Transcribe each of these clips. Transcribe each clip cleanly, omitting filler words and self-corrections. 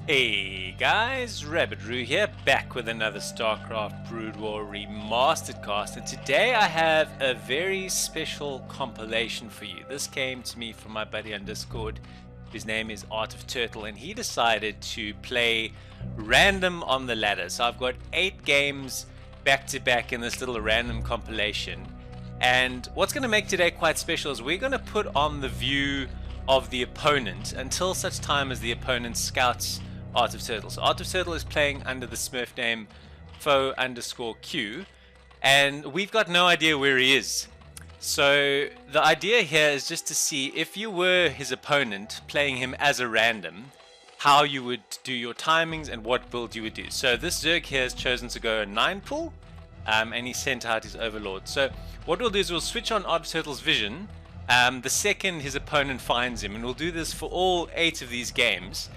Hey guys, Rabbit here, back with another Starcraft Broodwar Remastered cast, and today I have a very special compilation for you. This came to me from my buddy on Discord, whose name is Art of Turtle, and he decided to play random on the ladder. So I've got 8 games back to back in this little random compilation, and what's going to make today quite special is we're going to put on the view of the opponent until such time as the opponent scouts Art of Turtle. So Art of Turtle is playing under the Smurf name Foe_Q, and we've got no idea where he is. So the idea here is just to see if you were his opponent, playing him as a random, how you would do your timings and what build you would do. So this Zerg here has chosen to go a 9 pull, and he sent out his Overlord. So what we'll do is we'll switch on Art of Turtle's vision the second his opponent finds him, and we'll do this for all 8 of these games.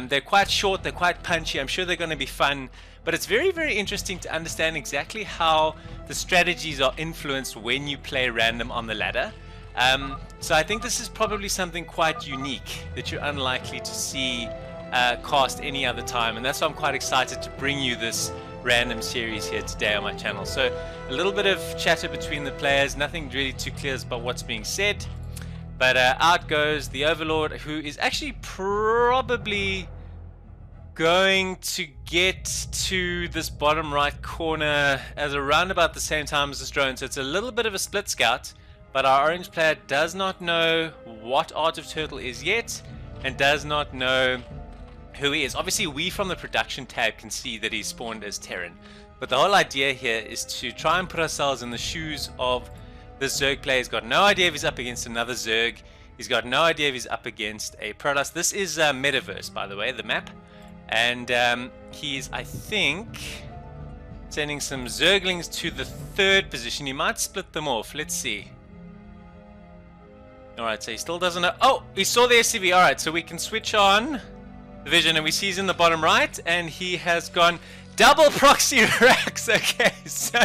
They're quite short, they're quite punchy, I'm sure they're going to be fun, but it's very, very interesting to understand exactly how the strategies are influenced when you play random on the ladder. So I think this is probably something quite unique that you're unlikely to see cast any other time, and that's why I'm quite excited to bring you this random series here today on my channel. So a little bit of chatter between the players, nothing really too clear about what's being said. But out goes the Overlord, who is actually probably going to get to this bottom right corner at around about the same time as this drone. So it's a little bit of a split scout, but our orange player does not know what Art of Turtle is yet, and does not know who he is. Obviously, we from the production tab can see that he's spawned as Terran. But the whole idea here is to try and put ourselves in the shoes of this Zerg player. He's got no idea if he's up against another Zerg. He's got no idea if he's up against a Protoss. This is Metaverse, by the way, the map. And he's, I think, sending some Zerglings to the 3rd position. He might split them off. Let's see. Alright, so he still doesn't know. Oh, he saw the SCV. Alright, so we can switch on the vision, and we see he's in the bottom right, and he has gone double proxy racks. Okay, so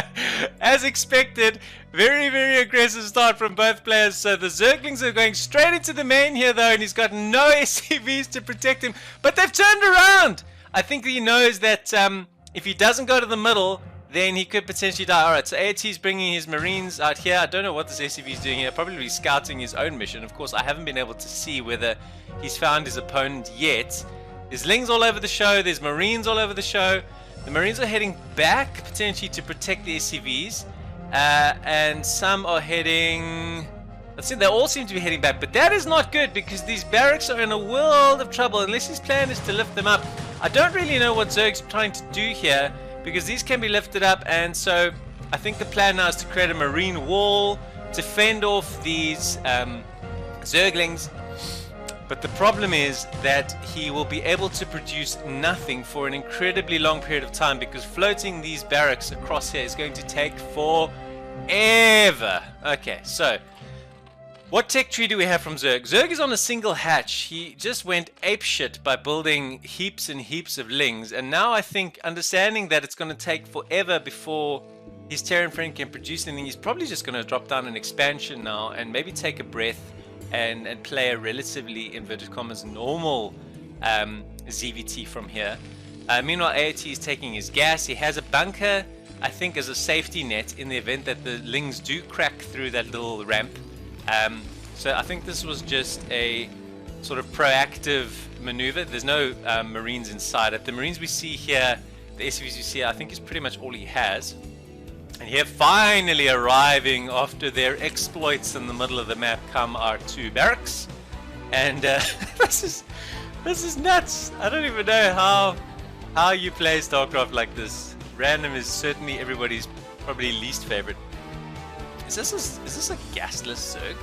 as expected, very, very aggressive start from both players. So the Zerglings are going straight into the main here though, and he's got no SCVs to protect him, but they've turned around. I think he knows that if he doesn't go to the middle, then he could potentially die. Alright, so AT is bringing his Marines out here. I don't know what this SCV is doing here, probably scouting his own mission. Of course, I haven't been able to see whether he's found his opponent yet. There's Lings all over the show, there's Marines all over the show. The Marines are heading back, potentially to protect the SCVs, and some are heading... Let's see, they all seem to be heading back, but that is not good, because these barracks are in a world of trouble, unless his plan is to lift them up. I don't really know what Zerg's trying to do here, because these can be lifted up, and so I think the plan now is to create a Marine wall to fend off these Zerglings. But the problem is that he will be able to produce nothing for an incredibly long period of time, because floating these barracks across here is going to take forever. Okay, so what tech tree do we have from Zerg? Zerg is on a single hatch. He just went apeshit by building heaps and heaps of Lings, and now I think, understanding that it's going to take forever before his Terran friend can produce anything, he's probably just going to drop down an expansion now and maybe take a breath and play a relatively, inverted commas, normal ZVT from here. Meanwhile, AOT is taking his gas. He has a bunker, I think, as a safety net in the event that the Lings do crack through that little ramp. So I think this was just a sort of proactive maneuver. There's no Marines inside it. The Marines we see here, the SCVs you see, I think is pretty much all he has. And here, finally arriving after their exploits in the middle of the map, come our 2 barracks, and this is nuts. I don't even know how you play StarCraft like this. Random is certainly everybody's probably least favorite. Is this a gasless Zerg?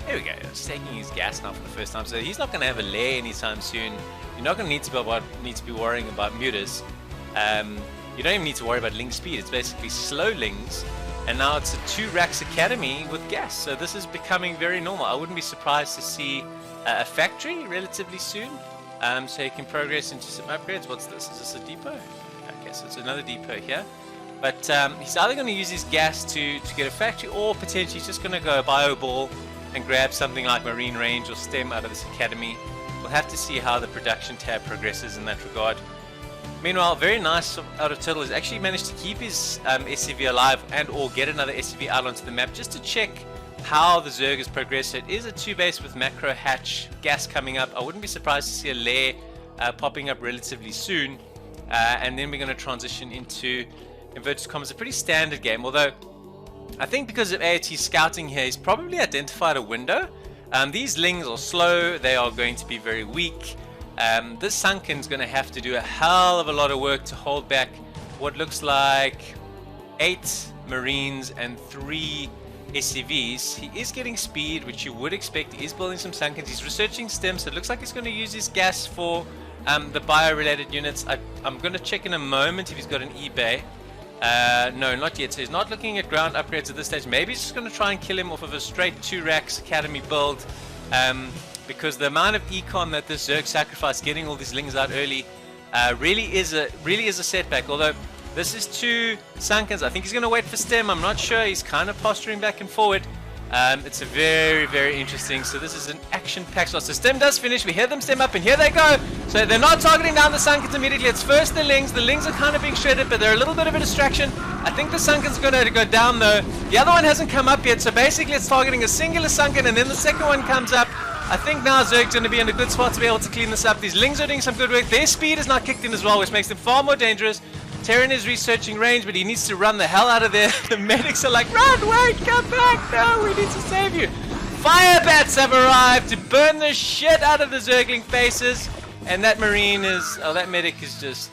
Here we go. He's taking his gas now for the first time, so he's not going to have a lair anytime soon. You're not going to need to be worrying about mutas. You don't even need to worry about Ling speed. It's basically slow Lings, and now it's a 2 racks academy with gas. So this is becoming very normal. I wouldn't be surprised to see a factory relatively soon, so you can progress into some upgrades. What's this? Is this a depot? Okay, so it's another depot here. But he's either going to use his gas to get a factory, or potentially he's just going to go bio ball and grab something like Marine Range or STEM out of this academy. we'll have to see how the production tab progresses in that regard. Meanwhile, very nice out of Turtle has actually managed to keep his SCV alive and or get another SCV out onto the map just to check how the Zerg has progressed. So it is a 2-base with macro hatch gas coming up. I wouldn't be surprised to see a lair popping up relatively soon. And then we're going to transition into inverted commas, a pretty standard game. Although I think because of AOT's scouting here, he's probably identified a window. These lings are slow. They are going to be very weak. This Sunken's going to have to do a hell of a lot of work to hold back what looks like 8 Marines and 3 SCVs. He is getting speed, which you would expect. He is building some Sunkens. He's researching stems, so it looks like he's going to use his gas for the bio-related units. I'm going to check in a moment if he's got an eBay. No, not yet. So he's not looking at ground upgrades at this stage. Maybe he's just going to try and kill him off of a straight 2 racks academy build. Because the amount of econ that this Zerg sacrificed getting all these lings out early really is a setback. Although this is 2 Sunkens, I think he's going to wait for stem. I'm not sure. He's kind of posturing back and forward. It's a very, very interesting. So this is an action-packed shot. So stem does finish. We hear them stem up, and here they go. So they're not targeting down the Sunkens immediately. It's first the lings. The lings are kind of being shredded, but they're a little bit of a distraction. I think the Sunken's going to go down though. The other one hasn't come up yet. So basically, it's targeting a singular Sunken, and then the second one comes up. I think now Zerg's going to be in a good spot to be able to clean this up. These lings are doing some good work. Their speed is not kicked in as well, which makes them far more dangerous. Terran is researching range, but he needs to run the hell out of there. The medics are like, run, wait, come back. No, we need to save you. Fire bats have arrived to burn the shit out of the Zergling faces. And that Marine is, that medic is just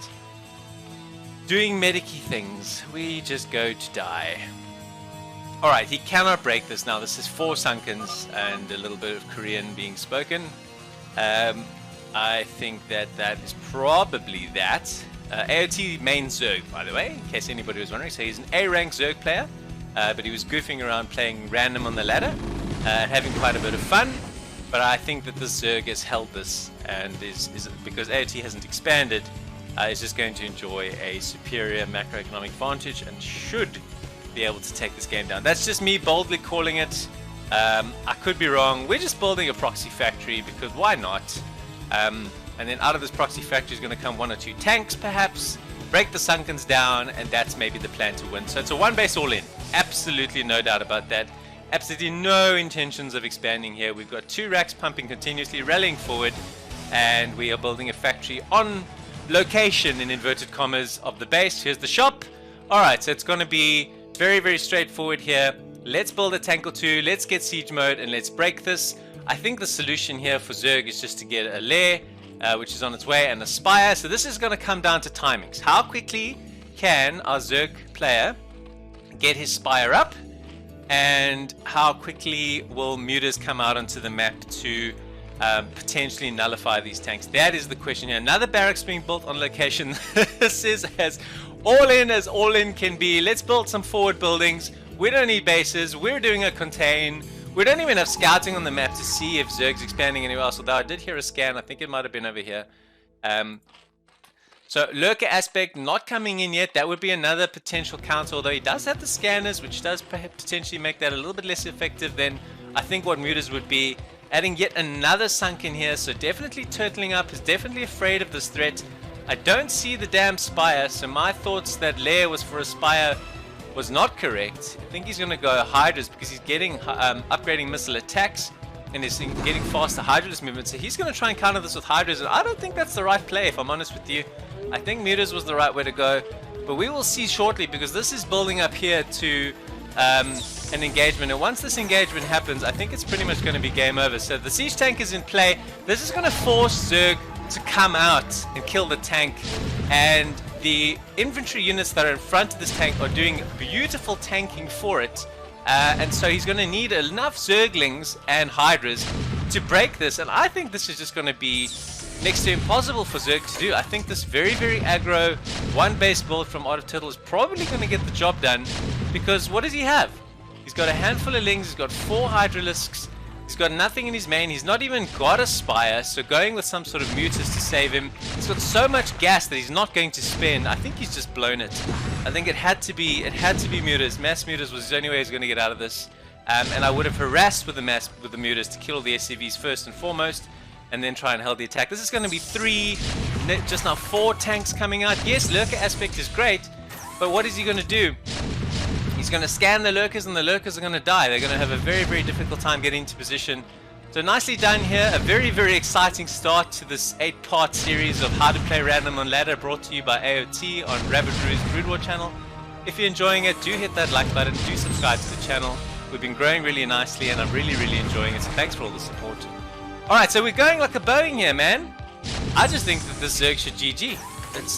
doing medic-y things. We just go to die. Alright, he cannot break this now. This is 4 Sunkens and a little bit of Korean being spoken. I think that is probably that. AOT main Zerg, by the way, in case anybody was wondering. So he's an A-rank Zerg player, but he was goofing around playing random on the ladder, having quite a bit of fun. But I think that this Zerg has held this, and is because AOT hasn't expanded, is just going to enjoy a superior macroeconomic advantage and should be able to take this game down. That's just me boldly calling it. I could be wrong. We're just building a proxy factory because why not? And then out of this proxy factory is going to come 1 or 2 tanks perhaps, break the Sunkens down, and that's maybe the plan to win. So it's a 1-base all in. Absolutely no doubt about that. Absolutely no intentions of expanding here. We've got 2 racks pumping continuously, rallying forward, and we are building a factory on location, in inverted commas, of the base. Here's the shop. Alright, so it's going to be very, very straightforward here. Let's build a tank or 2, let's get siege mode, and let's break this. I think the solution here for Zerg is just to get a lair, which is on its way, and a spire. So this is going to come down to timings. How quickly can our Zerg player get his spire up, and how quickly will mutas come out onto the map to potentially nullify these tanks? That is the question here. Another barracks being built on location. This is as all in can be. Let's build some forward buildings. We don't need bases. We're doing a contain. We don't even have scouting on the map to see if Zerg's expanding anywhere else, although I did hear a scan. I think it might have been over here. So lurker aspect not coming in yet. That would be another potential counter, although he does have the scanners, which does perhaps potentially make that a little bit less effective than I think what mutas would be. Adding yet another Sunken here, so definitely turtling up, is definitely afraid of this threat. I don't see the damn spire, so my thoughts that lair was for a spire was not correct. I think he's going to go Hydras because he's getting upgrading missile attacks and is getting faster Hydras movement. So he's going to try and counter this with Hydras, and I don't think that's the right play, if I'm honest with you. I think mutas was the right way to go, but we will see shortly because this is building up here to an engagement, and once this engagement happens, I think it's pretty much going to be game over. So the siege tank is in play. This is going to force Zerg to come out and kill the tank, and the infantry units that are in front of this tank are doing beautiful tanking for it, and so he's going to need enough Zerglings and Hydras to break this, and I think this is just going to be next to impossible for Zerg to do. I think this very, very aggro 1-base build from Art of Turtle is probably going to get the job done, because what does he have? He's got a handful of lings, he's got 4 Hydralisks, he's got nothing in his main, he's not even got a spire, so going with some sort of mutas to save him. He's got so much gas that he's not going to spend. I think he's just blown it. I think it had to be mutas. Mass mutas was the only way he's going to get out of this. And I would have harassed with the mutas to kill the SCVs first and foremost. and then try and hold the attack. This is going to be 3, just now 4 tanks coming out. Yes, lurker aspect is great, but what is he going to do? He's going to scan the lurkers, and the lurkers are going to die. They're going to have a very, very difficult time getting into position. So nicely done here. A very, very exciting start to this 8-part series of How to Play Random on Ladder, brought to you by AOT on Rabbit Drew's Broodwar channel. If you're enjoying it, do hit that like button, do subscribe to the channel. We've been growing really nicely, and I'm really, really enjoying it, so thanks for all the support. Alright, so we're going like a Boeing here, man. I just think that this Zerg should GG.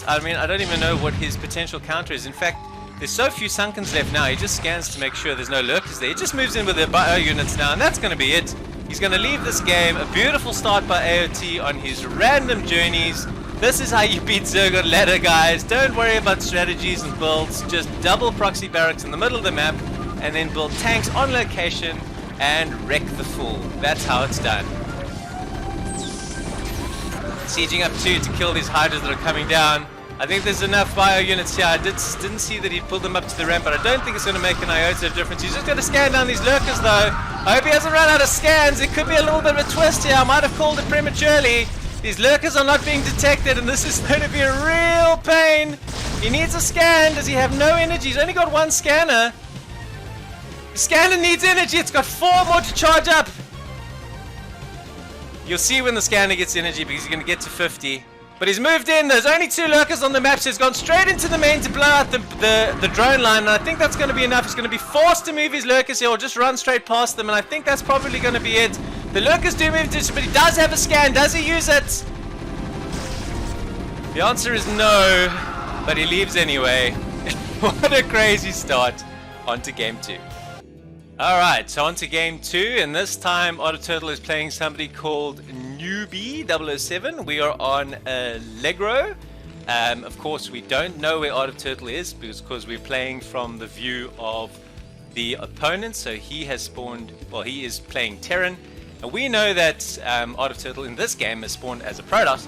I mean, I don't even know what his potential counter is. In fact, there's so few Sunkens left now, he just scans to make sure there's no lurkers there. He just moves in with the bio units now, and that's going to be it. He's going to leave this game. A beautiful start by AOT on his random journeys. This is how you beat Zerg on Ladder, guys. Don't worry about strategies and builds. Just double proxy barracks in the middle of the map, and then build tanks on location and wreck the fool. That's how it's done. Sieging up 2 to kill these hydras that are coming down. I think there's enough bio units here. I didn't see that he pulled them up to the ramp, but I don't think it's going to make an iota of difference. He's just going to scan down these lurkers, though. I hope he hasn't run out of scans. It could be a little bit of a twist here. I might have called it prematurely. These lurkers are not being detected, and this is going to be a real pain. He needs a scan. Does he have no energy? He's only got 1 scanner. The scanner needs energy. It's got 4 more to charge up. You'll see when the scanner gets energy, because he's going to get to 50. But he's moved in. There's only 2 lurkers on the map, so he's gone straight into the main to blow out the drone line, and I think that's going to be enough. He's going to be forced to move his lurkers here, or just run straight past them, and I think that's probably going to be it. The lurkers do move to, but he does have a scan. Does he use it? The answer is no, but he leaves anyway. What a crazy start. On to game 2. Alright, so on to game 2, and this time Otter Turtle is playing somebody called Newbie 007. We are on Allegro. Of course, we don't know where Otter Turtle is, because we're playing from the view of the opponent. So he has spawned, well, he is playing Terran. And we know that Otter Turtle in this game has spawned as a Protoss,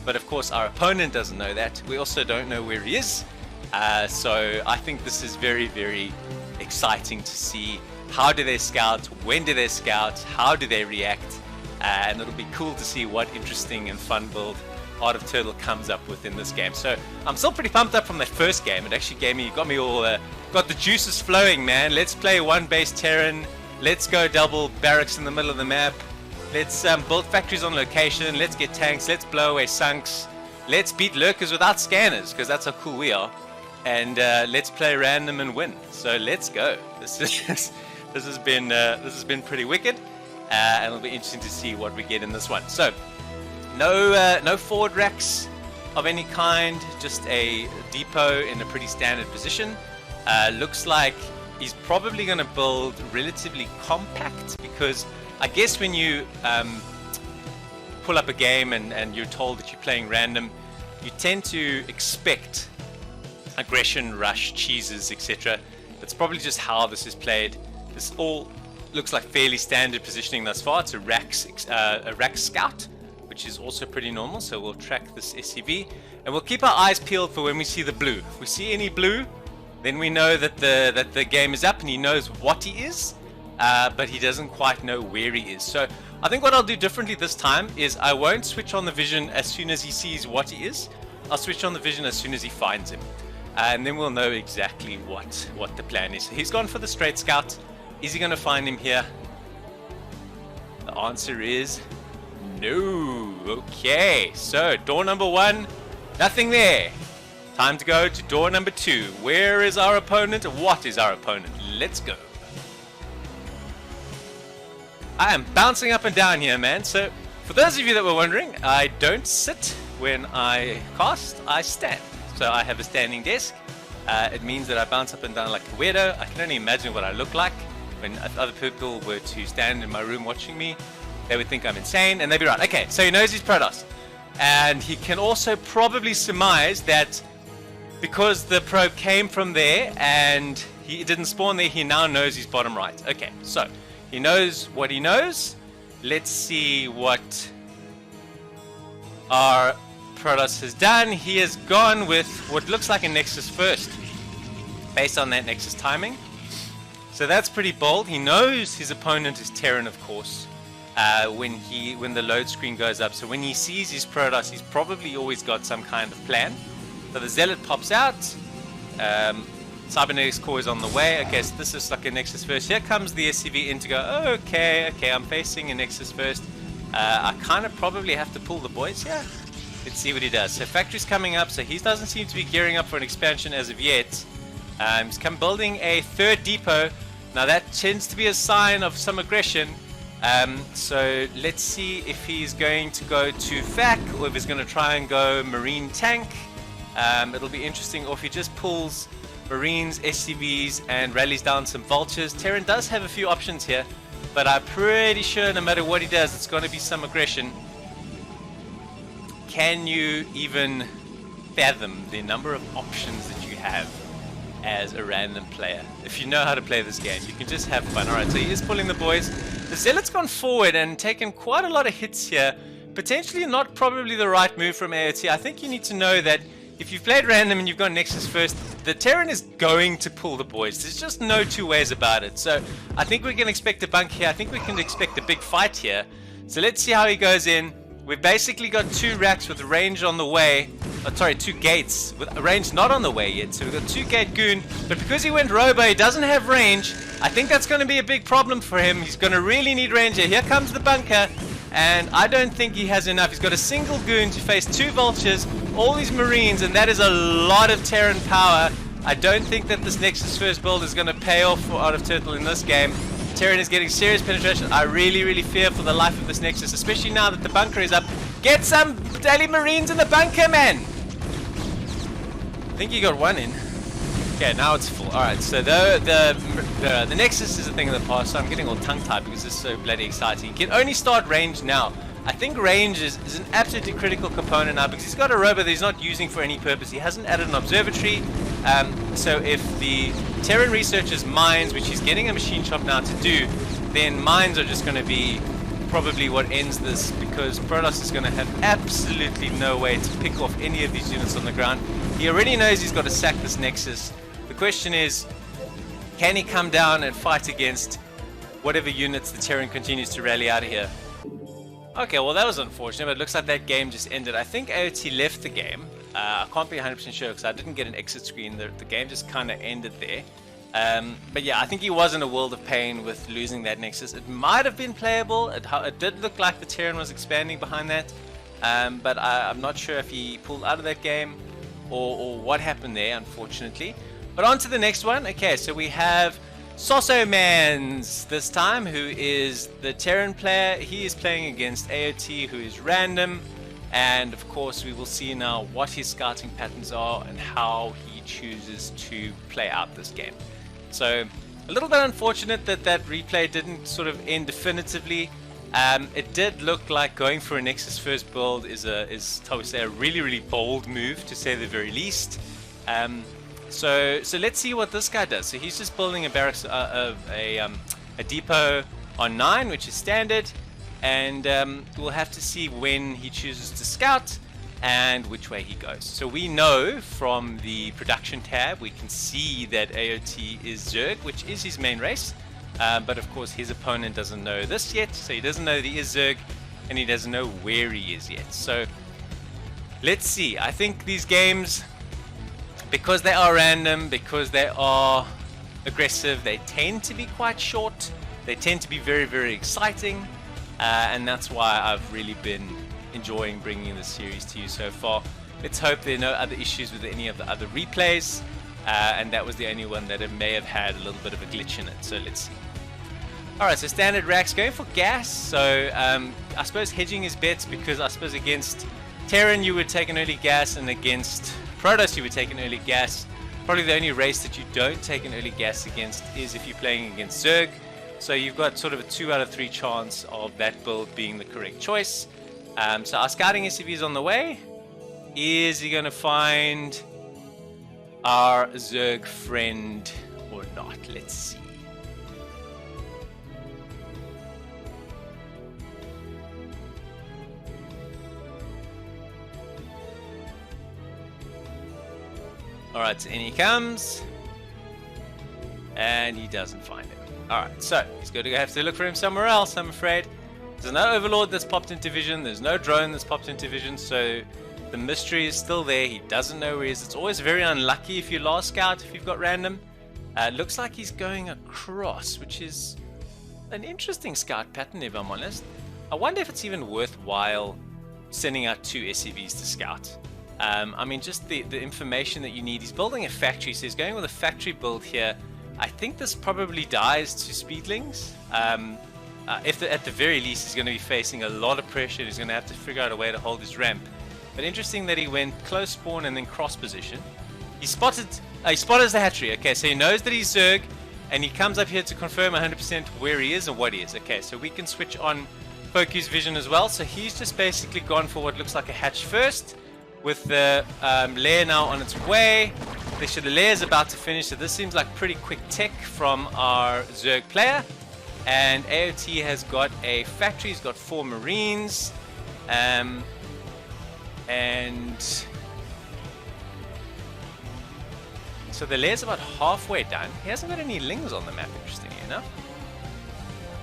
but of course our opponent doesn't know that. We also don't know where he is. So I think this is very, very exciting to see. How do they scout? When do they scout? How do they react? And it'll be cool to see what interesting and fun build Art of Turtle comes up with in this game. So I'm still pretty pumped up from that first game. It actually got me all, got the juices flowing, man. Let's play 1 base Terran. Let's go double barracks in the middle of the map. Let's build factories on location. Let's get tanks. Let's blow away sunks. Let's beat lurkers without scanners, because that's how cool we are. And let's play random and win. So let's go. This has been pretty wicked, and it'll be interesting to see what we get in this one. So, no forward racks of any kind, just a depot in a pretty standard position. Looks like he's probably going to build relatively compact, because I guess when you pull up a game and you're told that you're playing random, you tend to expect aggression, rush, cheeses, etc. That's probably just how this is played. This all looks like fairly standard positioning thus far. It's a rack scout, which is also pretty normal. So we'll track this SCV, and we'll keep our eyes peeled for when we see the blue. If we see any blue, then we know that the game is up, and he knows what he is, but he doesn't quite know where he is. So I think what I'll do differently this time is I won't switch on the vision as soon as he sees what he is. I'll switch on the vision as soon as he finds him, and then we'll know exactly what the plan is. So he's gone for the straight scout. Is he going to find him here? The answer is no. Okay, so door number 1, nothing there. Time to go to door number 2. Where is our opponent? What is our opponent? Let's go. I am bouncing up and down here, man. So for those of you that were wondering, I don't sit when I cast, I stand. So I have a standing desk. It means that I bounce up and down like a weirdo. I can only imagine what I look like when other people were to stand in my room watching me. They would think I'm insane, and they'd be right. Okay, so he knows he's Protoss, and he can also probably surmise that because the probe came from there and he didn't spawn there, he now knows he's bottom right. Okay, so he knows what he knows. Let's see what our Protoss has done. He has gone with what looks like a Nexus first, based on that Nexus timing. So that's pretty bold. He knows his opponent is Terran, of course. when the load screen goes up. So when he sees his Protoss, he's probably always got some kind of plan. So the Zealot pops out. Cybernetics core is on the way. Okay, so this is like a Nexus first. Here comes the SCV in to go, oh, okay, I'm facing a Nexus first. I kind of probably have to pull the boys here. Let's see what he does. So factory's coming up, so he doesn't seem to be gearing up for an expansion as of yet. He's come building a third depot. Now that tends to be a sign of some aggression. So let's see if he's going to go to FAC or if he's going to try and go Marine Tank. It'll be interesting, or if he just pulls Marines, SCVs, and rallies down some Vultures. Terran does have a few options here, but I'm pretty sure no matter what he does, it's going to be some aggression. Can you even fathom the number of options that you have as a random player? If you know how to play this game, you can just have fun. Alright, so he is pulling the boys. The Zealot's gone forward and taken quite a lot of hits here. Potentially not probably the right move from AOT. I think you need to know that if you've played random and you've got Nexus first, the Terran is going to pull the boys. There's just no two ways about it. So I think we can expect a bunk here. I think we can expect a big fight here. So let's see how he goes in. We've basically got 2 racks with range on the way. Oh, sorry, 2 gates with range not on the way yet. So we've got 2 gate goon. But because he went robo, he doesn't have range. I think that's going to be a big problem for him. He's going to really need range here. Here comes the bunker. And I don't think he has enough. He's got a single goon to face 2 vultures, all these marines, and that is a lot of Terran power. I don't think that this Nexus first build is going to pay off for Art of Turtle in this game. Terran is getting serious penetration. I really fear for the life of this Nexus, especially now that the bunker is up. Get some daily marines in the bunker, man! I think he got 1 in. Okay, now it's full. Alright, so the Nexus is a thing of the past, so I'm getting all tongue-tied because it's so bloody exciting. You can only start range now. I think range is an absolutely critical component now because he's got a robot that he's not using for any purpose. He hasn't added an observatory. So if the Terran researches mines, which he's getting a machine shop now to do, then mines are just going to be probably what ends this, because Protoss is going to have absolutely no way to pick off any of these units on the ground. He already knows he's got to sack this Nexus. The question is, can he come down and fight against whatever units the Terran continues to rally out of here? Okay, well that was unfortunate, but it looks like that game just ended. I think AOT left the game. I can't be 100% sure because I didn't get an exit screen. The game just kind of ended there. But yeah, I think he was in a world of pain with losing that Nexus. It might have been playable. It did look like the Terran was expanding behind that. But I'm not sure if he pulled out of that game or what happened there, unfortunately. But on to the next one. Okay, so we have Sosomans this time, who is the Terran player. He is playing against AOT, who is random. And of course, we will see now what his scouting patterns are and how he chooses to play out this game. So a little bit unfortunate that that replay didn't sort of end definitively. It did look like going for a Nexus first build is I would say a really bold move, to say the very least. So let's see what this guy does. So he's just building a barracks, a depot on 9, which is standard, and we'll have to see when he chooses to scout and which way he goes. So we know from the production tab, we can see that AOT is Zerg, which is his main race, but of course his opponent doesn't know this yet, so he doesn't know that he is Zerg, and he doesn't know where he is yet. So let's see. I think these games, because they are random, because they are aggressive, they tend to be quite short, they tend to be very exciting, and that's why I've really been enjoying bringing this series to you so far. Let's hope there are no other issues with any of the other replays, and that was the only one that it may have had a little bit of a glitch in it, so let's see. Alright, so standard racks, going for gas. So I suppose hedging his bets, because I suppose against Terran you would take an early gas, and against Protoss you would take an early gas. Probably the only race that you don't take an early gas against is if you're playing against Zerg. So you've got sort of a 2 out of 3 chance of that build being the correct choice. So our scouting SCV is on the way. Is he going to find our Zerg friend or not? Let's see. Alright, so in he comes. And he doesn't find him. Alright, so he's going to have to look for him somewhere else, I'm afraid. There's no Overlord that's popped into vision. There's no drone that's popped into vision. So the mystery is still there. He doesn't know where he is. It's always very unlucky if you last scout, if you've got random. It looks like he's going across, which is an interesting scout pattern, if I'm honest. I wonder if it's even worthwhile sending out 2 SCVs to scout. I mean, just the information that you need. He's building a factory, so he's going with a factory build here. I think this probably dies to speedlings. At the very least, he's going to be facing a lot of pressure. He's going to have to figure out a way to hold his ramp. But interesting that he went close spawn and then cross position. He spotted the hatchery. Okay, so he knows that he's Zerg, and he comes up here to confirm 100% where he is and what he is. Okay, so we can switch on focus vision as well. So he's just basically gone for what looks like a hatch first, with the lair now on its way. The lair is about to finish, so this seems like pretty quick tech from our Zerg player. And AOT has got a factory. He's got 4 Marines, and so the lair's about halfway done. He hasn't got any lings on the map, interestingly enough.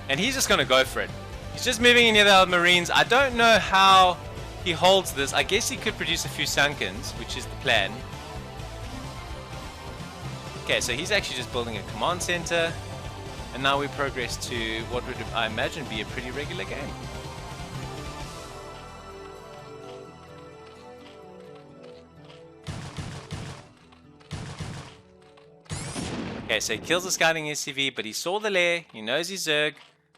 And he's just going to go for it. He's just moving in near the Marines. I don't know how he holds this. I guess he could produce a few Sunkens, which is the plan. Okay, so he's actually just building a command center. And now we progress to what would, I imagine, be a pretty regular game. Okay, so he kills the scouting SCV, but he saw the lair. He knows he's Zerg.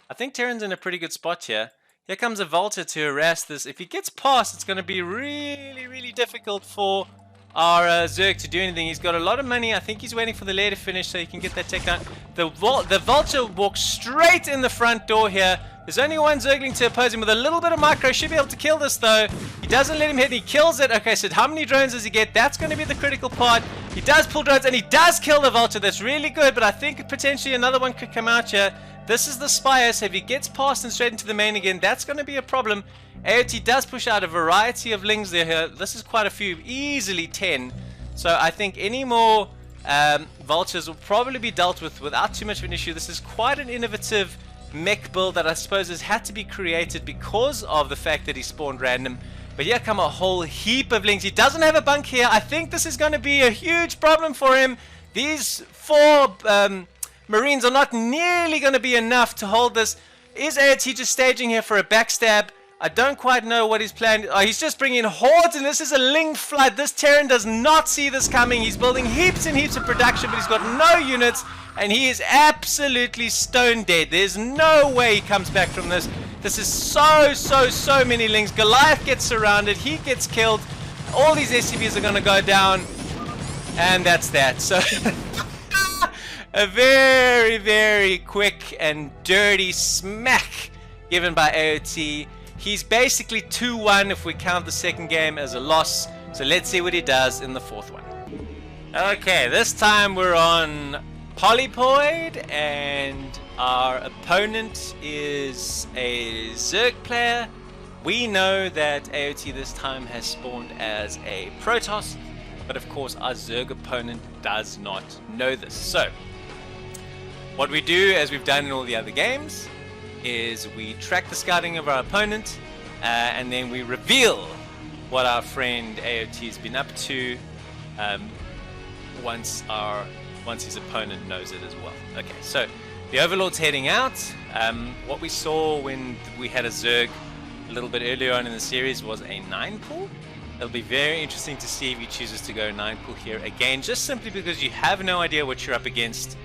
I think Terran's in a pretty good spot here. Here comes a Vulture to harass this. If he gets past, it's going to be really, really difficult for our Zerg to do anything. He's got a lot of money. I think he's waiting for the lair to finish so he can get that tech down. The Vulture walks straight in the front door here. There's only one Zergling to oppose him with a little bit of micro. Should be able to kill this though. He doesn't let him hit. He kills it. Okay, so how many drones does he get? That's going to be the critical part. He does pull drones and he does kill the Vulture. That's really good, but I think potentially another one could come out here. This is the Spire, so if he gets past and straight into the main again, that's going to be a problem. AOT does push out a variety of lings there here. This is quite a few, easily 10. So I think any more Vultures will probably be dealt with without too much of an issue. This is quite an innovative mech build that I suppose has had to be created because of the fact that he spawned random. But here come a whole heap of lings. He doesn't have a bunk here. I think this is going to be a huge problem for him. These 4 Marines are not nearly going to be enough to hold this. Is AOT just staging here for a backstab? I don't quite know what he's planning. Oh, he's just bringing in hordes, and this is a ling flood. This Terran does not see this coming. He's building heaps and heaps of production, but he's got no units, and he is absolutely stone dead. There's no way he comes back from this. This is so many lings. Goliath gets surrounded. He gets killed. All these SCVs are going to go down, and that's that. So a very, very quick and dirty smack given by AOT. He's basically 2-1 if we count the second game as a loss. So let's see what he does in the 4th one. Okay, this time we're on Polypoid, and our opponent is a Zerg player. We know that AOT this time has spawned as a Protoss, but of course our Zerg opponent does not know this. So what we do, as we've done in all the other games, is we track the scouting of our opponent, and then we reveal what our friend AOT has been up to once his opponent knows it as well. Okay, so the Overlord's heading out. What we saw when we had a Zerg a little bit earlier on in the series was a 9 pool. It'll be very interesting to see if he chooses to go 9 pool here again, just simply because you have no idea what you're up against.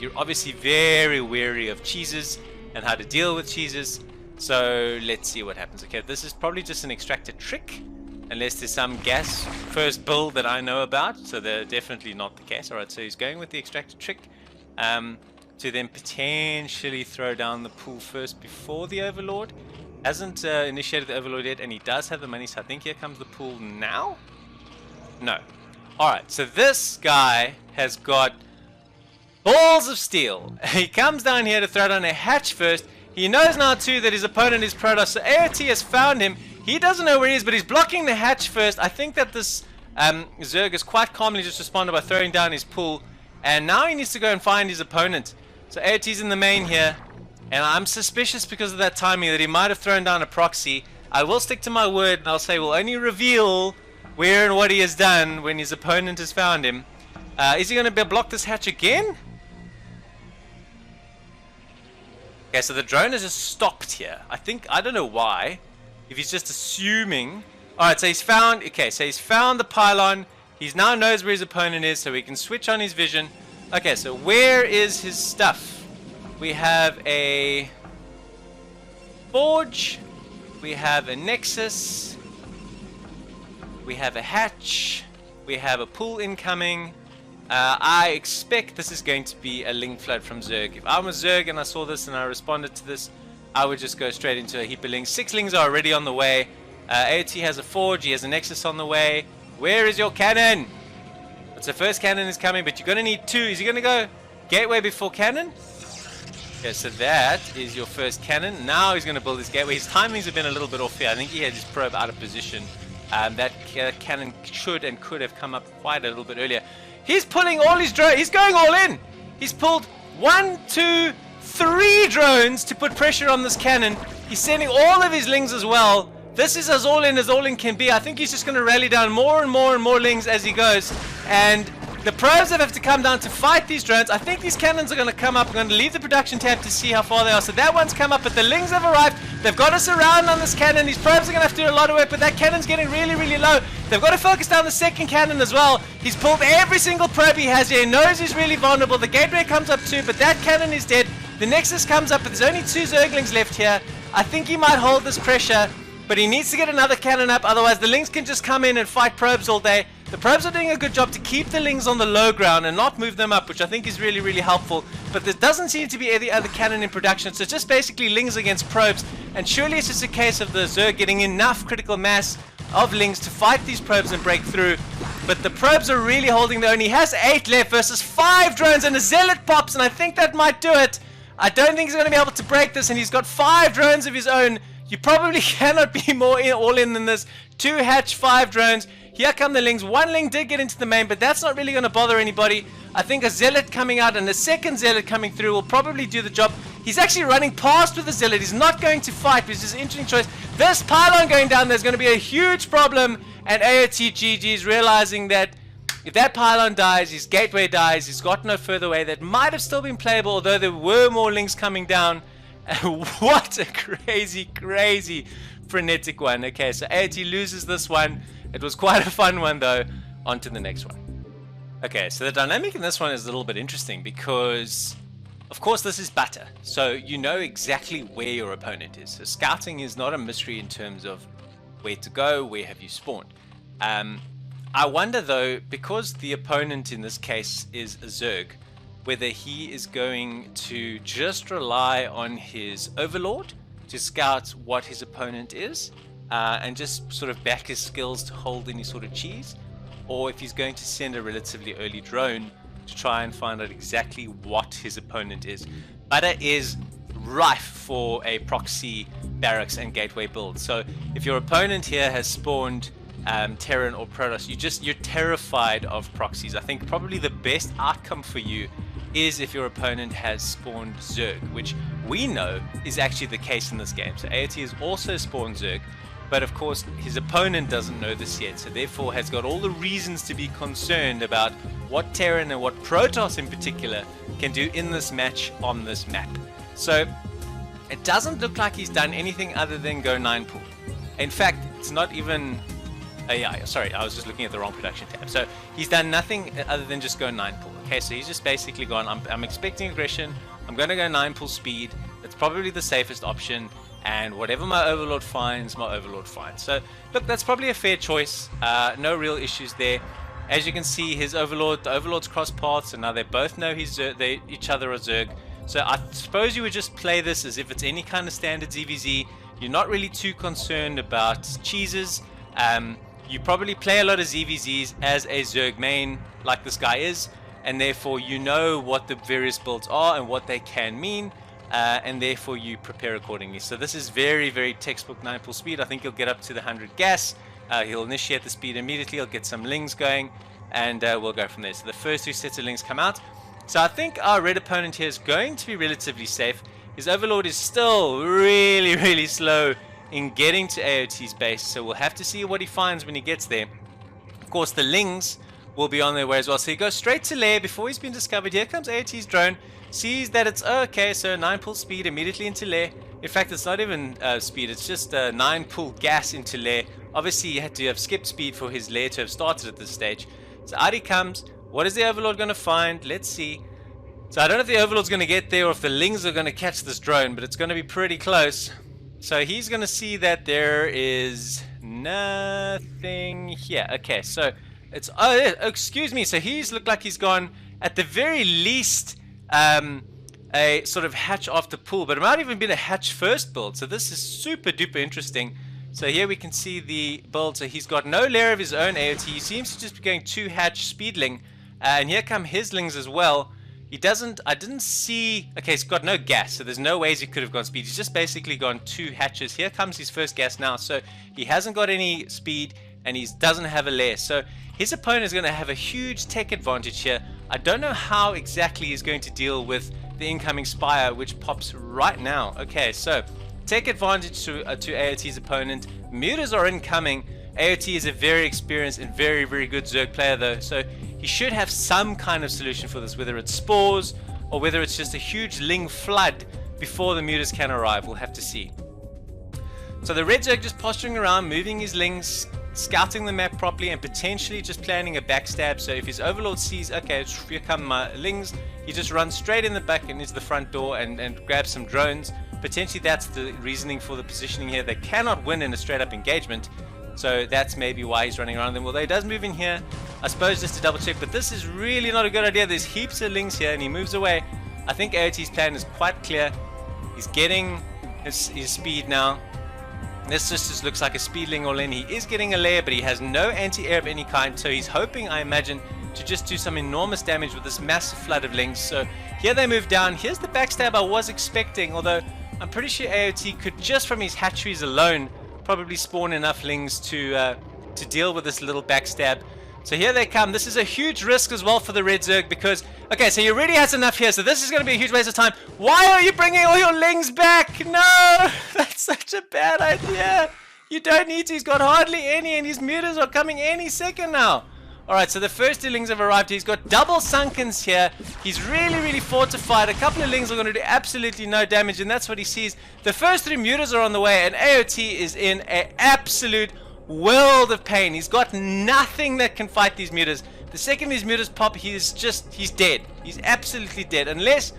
You're obviously very wary of cheeses and how to deal with cheeses. So let's see what happens. Okay, this is probably just an extracted trick, unless there's some gas first build that I know about. So they're definitely not the case. Alright, so he's going with the extracted trick to then potentially throw down the pool first before the Overlord. Hasn't initiated the Overlord yet, and he does have the money, so I think here comes the pool now? No. Alright, so this guy has got balls of steel. He comes down here to throw down a hatch first. He knows now too that his opponent is Protoss, so AOT has found him. He doesn't know where he is, but he's blocking the hatch first. I think that this Zerg has quite calmly just responded by throwing down his pool, and now he needs to go and find his opponent. So AOT's in the main here. And I'm suspicious because of that timing that he might have thrown down a proxy. I will stick to my word and I'll say we'll only reveal where and what he has done when his opponent has found him. Is he going to block this hatch again? Okay, so the drone has just stopped here. I don't know why. If he's just assuming. Alright, so he's found the pylon. He now knows where his opponent is, so we can switch on his vision. Okay, so where is his stuff? We have a forge. We have a nexus. We have a hatch. We have a pool incoming. I expect this is going to be a link flood from Zerg. If I was Zerg and I saw this and I responded to this, I would just go straight into a heap of links. 6 links are already on the way. AOT has a forge, he has a nexus on the way. Where is your cannon? It's the first cannon is coming, but you're going to need 2. Is he going to go gateway before cannon? Okay, so that is your first cannon. Now he's going to build his gateway. His timings have been a little bit off here. I think he had his probe out of position. That cannon should and could have come up quite a little bit earlier. He's pulling all his drones. He's going all in. He's pulled 1, 2, 3 drones to put pressure on this cannon. He's sending all of his lings as well. This is as all in can be. I think he's just going to rally down more and more and more lings as he goes. And the probes have to come down to fight these drones. I think these cannons are going to come up. I'm going to leave the production tab to see how far they are. So that one's come up, but the lings have arrived. They've got us around on this cannon. These probes are going to have to do a lot of work, but that cannon's getting really, really low. They've got to focus down the second cannon as well. He's pulled every single probe he has here. He knows he's really vulnerable. The gateway comes up too, but that cannon is dead. The nexus comes up, but there's only 2 Zerglings left here. I think he might hold this pressure, but he needs to get another cannon up. Otherwise, the lings can just come in and fight probes all day. The probes are doing a good job to keep the lings on the low ground and not move them up, which I think is really, really helpful. But there doesn't seem to be any other cannon in production, so it's just basically lings against probes. And surely it's just a case of the Zerg getting enough critical mass of lings to fight these probes and break through. But the probes are really holding their own. He has 8 left versus 5 drones, and a zealot pops, and I think that might do it. I don't think he's going to be able to break this, and he's got 5 drones of his own. You probably cannot be more all in than this. 2 hatch, 5 drones. Here come the lings. 1 ling did get into the main, but that's not really going to bother anybody. I think a zealot coming out and a second zealot coming through will probably do the job. He's actually running past with a zealot. He's not going to fight, which is an interesting choice. This pylon going down, there's going to be a huge problem. And AOT GG is realizing that if that pylon dies, his gateway dies, he's got no further way. That might have still been playable, although there were more lings coming down. What a crazy, crazy frenetic one. Okay, so AOT loses this one. It was quite a fun one though. On to the next one. Okay, so the dynamic in this one is a little bit interesting because, of course, this is butter. So you know exactly where your opponent is. So scouting is not a mystery in terms of where to go, where have you spawned. I wonder though, because the opponent in this case is a Zerg, whether he is going to just rely on his overlord to scout what his opponent is and just sort of back his skills to hold any sort of cheese, or if he's going to send a relatively early drone to try and find out exactly what his opponent is. Butter is rife for a proxy barracks and gateway build. So if your opponent here has spawned Terran or Protoss, you're terrified of proxies. I think probably the best outcome for you is if your opponent has spawned Zerg, which we know is actually the case in this game. So AOT has also spawned Zerg, but of course his opponent doesn't know this yet, so therefore has got all the reasons to be concerned about what Terran and what Protoss in particular can do in this match on this map. So it doesn't look like he's done anything other than go 9 pool. In fact, it's not even sorry, I was just looking at the wrong production tab. So he's done nothing other than just go 9 pool. Okay, so he's just basically gone, I'm expecting aggression, I'm going to go 9 pool speed, that's probably the safest option, and whatever my overlord finds, my overlord finds. So look, that's probably a fair choice, no real issues there. As you can see, the overlords cross paths, and now they both know each other are Zerg. So I suppose you would just play this as if it's any kind of standard ZVZ. You're not really too concerned about cheeses. You probably play a lot of ZVZs as a Zerg main, like this guy is, and therefore you know what the various builds are and what they can mean, and therefore you prepare accordingly. So this is very, very textbook 9 pool speed. I think he'll get up to the 100 gas. He'll initiate the speed immediately. He'll get some lings going, and we'll go from there. So the first 2 sets of lings come out. So I think our red opponent here is going to be relatively safe. His Overlord is still really, really slow in getting to AOT's base, so we'll have to see what he finds when he gets there. Of course, the Lings will be on their way as well, so he goes straight to lair before he's been discovered. Here comes AOT's drone, sees that it's okay, so 9 pull speed immediately into lair. In fact, it's not even speed, it's just 9 pull gas into lair. Obviously, he had to have skipped speed for his lair to have started at this stage. So out he comes. What is the Overlord going to find? Let's see. So I don't know if the Overlord's going to get there or if the Lings are going to catch this drone, but it's going to be pretty close. So he's going to see that there is nothing here. Okay, so it's... Oh, excuse me. So he's looked like he's gone, at the very least, a sort of hatch after pull, but it might even been a hatch first build. So this is super duper interesting. So here we can see the build. So he's got no lair of his own AOT. He seems to just be going 2 hatch speedling. And here come his Lings as well. He doesn't, I didn't see, okay, he's got no gas, so there's no ways he could have gone speed. He's just basically gone 2 hatches. Here comes his first gas now, so he hasn't got any speed and he doesn't have a lair. So his opponent is going to have a huge tech advantage here. I don't know how exactly he's going to deal with the incoming Spire, which pops right now. Okay, so tech advantage to AOT's opponent. Mutas are incoming. AOT is a very experienced and very, very good Zerg player though, so he should have some kind of solution for this, whether it's spores or whether it's just a huge Ling flood before the Mutas can arrive. We'll have to see. So the Red Zerg just posturing around, moving his Lings, scouting the map properly and potentially just planning a backstab. So if his Overlord sees, okay, here come my Lings, he just runs straight in the back and into the front door and grabs some drones. Potentially that's the reasoning for the positioning here. They cannot win in a straight up engagement. So that's maybe why he's running around them. Although he does move in here, I suppose just to double check. But this is really not a good idea. There's heaps of Lings here and he moves away. I think AOT's plan is quite clear. He's getting his speed now. This just looks like a speedling all in. He is getting a lair, but he has no anti-air of any kind. So he's hoping, I imagine, to just do some enormous damage with this massive flood of Lings. So here they move down. Here's the backstab I was expecting. Although I'm pretty sure AOT could, just from his hatcheries alone, probably spawn enough Lings to deal with this little backstab. So here they come. This is a huge risk as well for the Red Zerg because, okay, so he already has enough here, so this is going to be a huge waste of time. Why are you bringing all your Lings back? No! That's such a bad idea. You don't need to. He's got hardly any, and his Mutas are coming any second now. Alright, so the first 2 Lings have arrived. He's got double Sunkens here. He's really, really fortified. A couple of Lings are going to do absolutely no damage, and that's what he sees. The first 3 Mutas are on the way, and AOT is in an absolute world of pain. He's got nothing that can fight these Mutas. The second these Mutas pop, he's dead. He's absolutely dead. Unless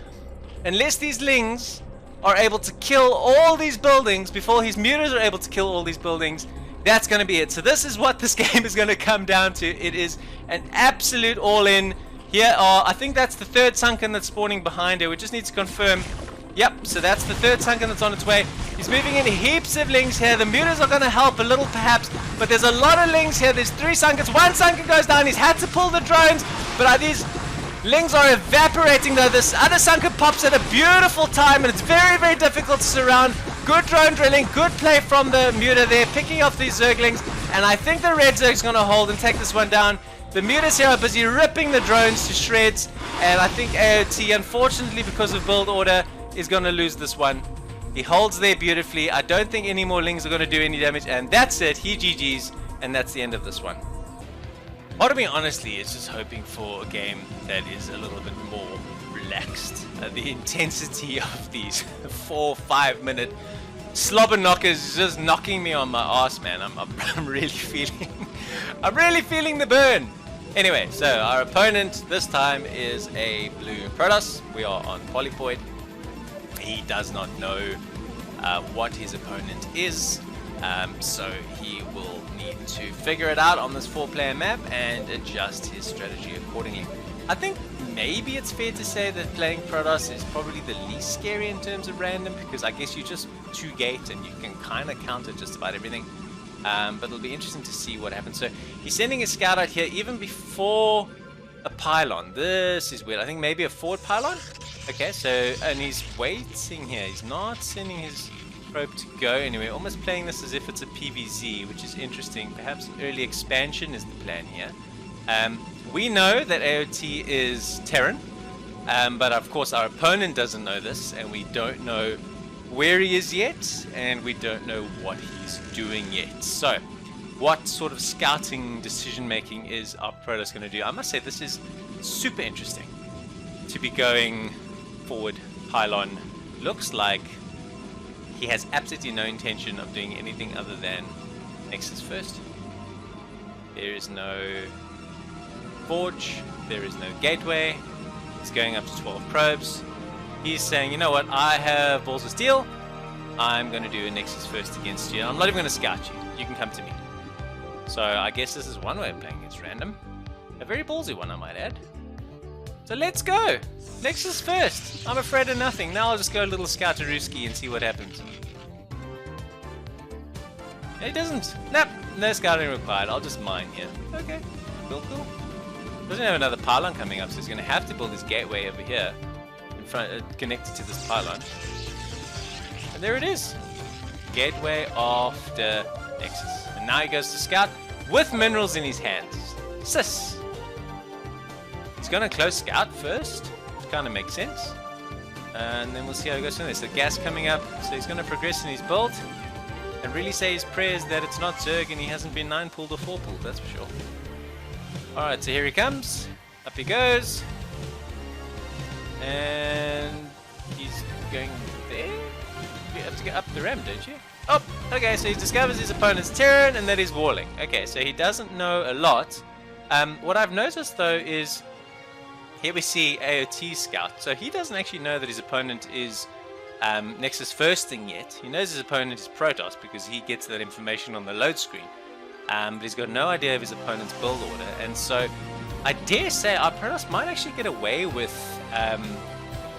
these Lings are able to kill all these buildings before his Mutas are able to kill all these buildings, that's going to be it. So this is what this game is going to come down to. It is an absolute all-in. Here are, I think that's the 3rd Sunken that's spawning behind it. We just need to confirm. Yep, so that's the 3rd Sunken that's on its way. He's moving in heaps of Lings here. The Mutas are going to help a little perhaps, but there's a lot of Lings here. There's 3 Sunkens. 1 Sunken goes down. He's had to pull the drones, but these Lings are evaporating though. This other Sunken pops at a beautiful time, and it's very, very difficult to surround. Good drone drilling, good play from the Muta there, picking off these Zerglings, and I think the Red Zerg's going to hold and take this one down. The Mutas here are busy ripping the drones to shreds, and I think AOT, unfortunately because of build order, is going to lose this one. He holds there beautifully. I don't think any more Lings are going to do any damage, and that's it. He GG's, and that's the end of this one. Part of me honestly is just hoping for a game that is a little bit more relaxed. The intensity of these 4-5 minute slobber knockers is just knocking me on my ass, man. I'm really feeling the burn. Anyway, so our opponent this time is a blue Protoss. We are on Polypoid. He does not know what his opponent is, so he will need to figure it out on this 4-player map and adjust his strategy accordingly. I think maybe it's fair to say that playing Protoss is probably the least scary in terms of random, because I guess you just 2-gate and you can kind of counter just about everything. But it'll be interesting to see what happens. So he's sending his scout out here even before a pylon. This is weird. I think maybe a forward pylon. Okay, so, and he's waiting here. He's not sending his probe to go anywhere. Almost playing this as if it's a PVZ, which is interesting. Perhaps an early expansion is the plan here. We know that AOT is Terran. But of course our opponent doesn't know this, and we don't know where he is yet, and we don't know what he's doing yet. So what sort of scouting decision making is our Protoss going to do? I must say this is super interesting to be going forward. Pylon looks like he has absolutely no intention of doing anything other than Nexus first. There is no forge, there is no gateway. He's going up to 12 probes. He's saying, you know what, I have balls of steel. I'm going to do a Nexus first against you. I'm not even going to scout you. You can come to me. So I guess this is one way of playing against random. A very ballsy one, I might add. So let's go. Nexus first. I'm afraid of nothing. Now I'll just go a little scoutarooski and see what happens. He doesn't. Nope. No scouting required. I'll just mine here. Okay. Cool, cool. Doesn't have another pylon coming up, so he's going to have to build his gateway over here, in front, connected to this pylon. And there it is. Gateway of the Nexus. And now he goes to scout with minerals in his hands. Sis. He's going to close scout first, which kind of makes sense. And then we'll see how he goes from there. So gas coming up, so he's going to progress in his build and really say his prayers that it's not Zerg and he hasn't been 9-pulled or 4-pulled, that's for sure. Alright, so here he comes. Up he goes. And he's going there. You have to get up the ramp, don't you? Oh, okay, so he discovers his opponent's Terran and that he's walling. Okay, so he doesn't know a lot. What I've noticed though is here we see AOT scout. So he doesn't actually know that his opponent is Nexus firsting yet. He knows his opponent is Protoss because he gets that information on the load screen. But he's got no idea of his opponent's build order, and so I dare say our Protoss might actually get away with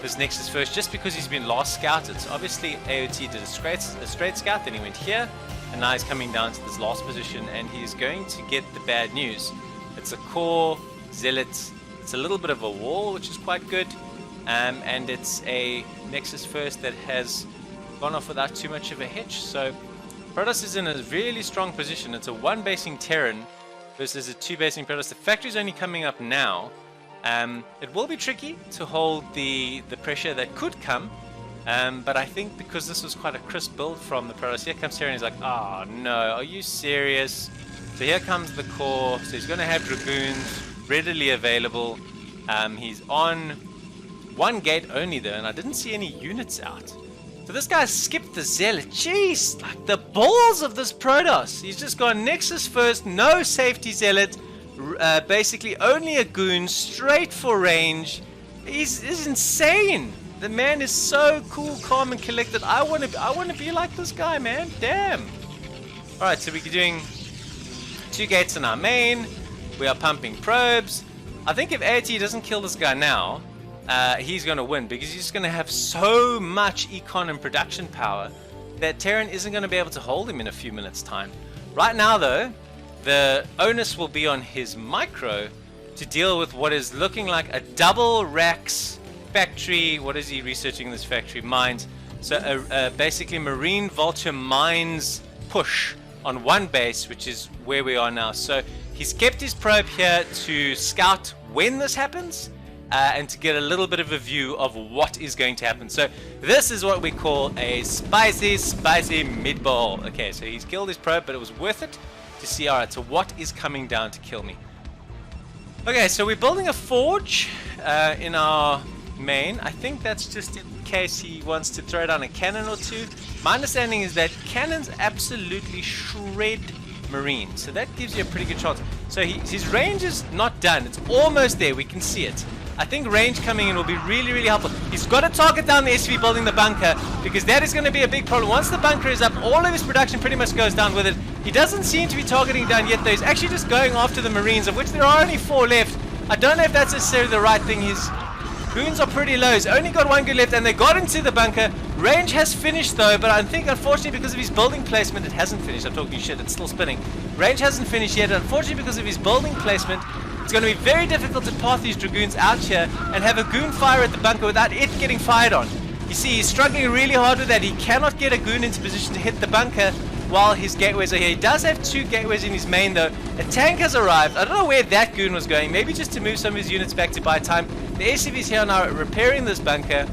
this Nexus first just because he's been last scouted. So obviously AOT did a straight scout, then he went here, and now he's coming down to this last position, and he's going to get the bad news. It's a core zealot, it's a little bit of a wall, which is quite good, and it's a Nexus first that has gone off without too much of a hitch. So Protoss is in a really strong position. It's a 1-basing Terran versus a 2-basing Protoss. The factory's only coming up now. It will be tricky to hold the pressure that could come, but I think because this was quite a crisp build from the Protoss, here comes Terran. He's like, oh no, are you serious? So here comes the core. So he's going to have Dragoons readily available. He's on one gate only though, and I didn't see any units out. So this guy skipped the Zealot. Jeez, like the balls of this Protoss. He's just gone Nexus first, no safety Zealot, basically only a goon, straight for range. He's insane. The man is so cool, calm, and collected. I want to be like this guy, man. Damn. All right, so we're doing 2 gates in our main. We are pumping probes. I think if AOT doesn't kill this guy now, he's going to win because he's going to have so much econ and production power that Terran isn't going to be able to hold him in a few minutes time. Right now though, the onus will be on his micro to deal with what is looking like a double racks factory. What is he researching this factory? Mines. So basically Marine Vulture mines push on one base, which is where we are now. So he's kept his probe here to scout when this happens, and to get a little bit of a view of what is going to happen. So this is what we call a spicy meatball. Okay, so he's killed his probe, but it was worth it to see, alright, so what is coming down to kill me? Okay, so we're building a forge in our main. I think that's just in case he wants to throw down a cannon or two. My understanding is that cannons absolutely shred Marines, so that gives you a pretty good chance. So his range is not done. It's almost there. We can see it. I think range coming in will be really, really helpful. He's got to target down the SV building the bunker, because that is going to be a big problem. Once the bunker is up, all of his production pretty much goes down with it. He doesn't seem to be targeting down yet, though. He's actually just going after the Marines, of which there are only 4 left. I don't know if that's necessarily the right thing. His goons are pretty low. He's only got 1 goon left, and they got into the bunker. Range has finished, though, but I think, unfortunately, because of his building placement, it hasn't finished. I'm talking shit. It's still spinning. Range hasn't finished yet. Unfortunately, because of his building placement, it's going to be very difficult to path these Dragoons out here and have a goon fire at the bunker without it getting fired on. You see, he's struggling really hard with that. He cannot get a goon into position to hit the bunker. while his gateways are here. He does have 2 gateways in his main though. A tank has arrived. I don't know where that goon was going. Maybe just to move some of his units back to buy time. The SCV's here now repairing this bunker.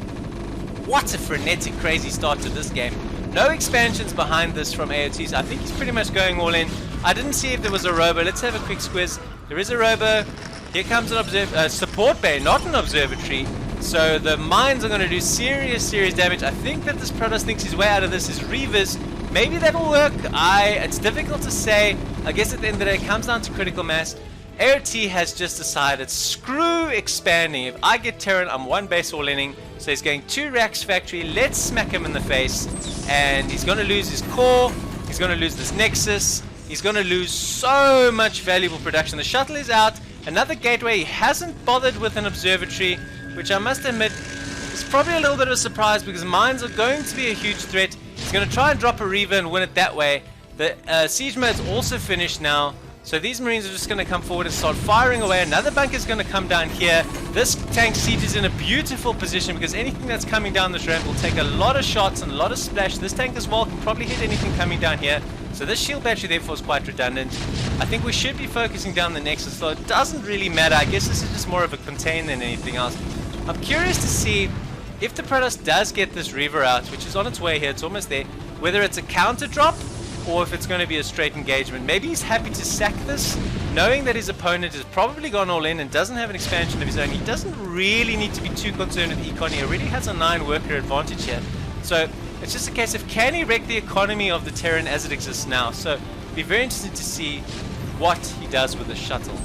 What a frenetic, crazy start to this game. No expansions behind this from AOTs. I think he's pretty much going all in. I didn't see if there was a robo. Let's have a quick squiz. There is a robo. Here comes an support bay, not an observatory. So the mines are going to do serious damage. I think that this Protoss thinks his way out of this is Reavers. Maybe that'll work. It's difficult to say. I guess at the end of the day, it comes down to critical mass. AOT has just decided, screw expanding. If I get Terran, I'm 1 base all inning. So he's going 2 racks factory. Let's smack him in the face. And he's going to lose his core. He's going to lose this Nexus. He's going to lose so much valuable production. The shuttle is out. Another gateway. He hasn't bothered with an observatory, which I must admit is probably a little bit of a surprise because mines are going to be a huge threat. He's going to try and drop a Reaver and win it that way. The siege mode's also finished now. So these Marines are just going to come forward and start firing away. Another bunker is going to come down here. This tank siege is in a beautiful position because anything that's coming down this ramp will take a lot of shots and a lot of splash. This tank as well can probably hit anything coming down here. So this shield battery therefore is quite redundant. I think we should be focusing down the Nexus, so it doesn't really matter. I guess this is just more of a contain than anything else. I'm curious to see if the Protoss does get this Reaver out, which is on its way here, it's almost there, whether it's a counter drop or if it's going to be a straight engagement. Maybe he's happy to sack this, knowing that his opponent has probably gone all in and doesn't have an expansion of his own. He doesn't really need to be too concerned with econ. He already has a 9 worker advantage here. So it's just a case of can he wreck the economy of the Terran as it exists now. So it'll be very interesting to see what he does with the shuttle.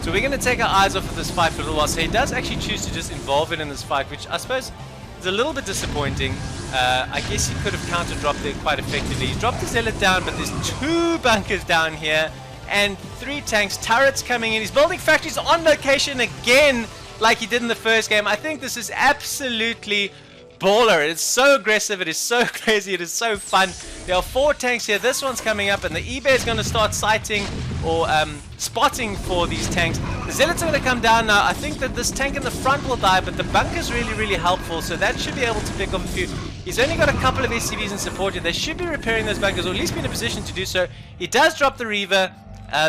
So we're going to take our eyes off of this fight for a little while. So he does actually choose to just involve it in this fight, which I suppose is a little bit disappointing. I guess he could have counter-dropped there quite effectively. He's dropped the Zealot down, but there's 2 bunkers down here and 3 tanks, turrets coming in. He's building factories on location again like he did in the first game. I think this is absolutely baller. It's so aggressive, it is so crazy, it is so fun. There are 4 tanks here. This one's coming up and the eBay is going to start sighting or spotting for these tanks. The Zealots are going to come down now. I think that this tank in the front will die, but the bunker's really helpful, so that should be able to pick off a few. He's only got a couple of SCVs in support here. They should be repairing those bunkers, or at least be in a position to do so. He does drop the Reaver.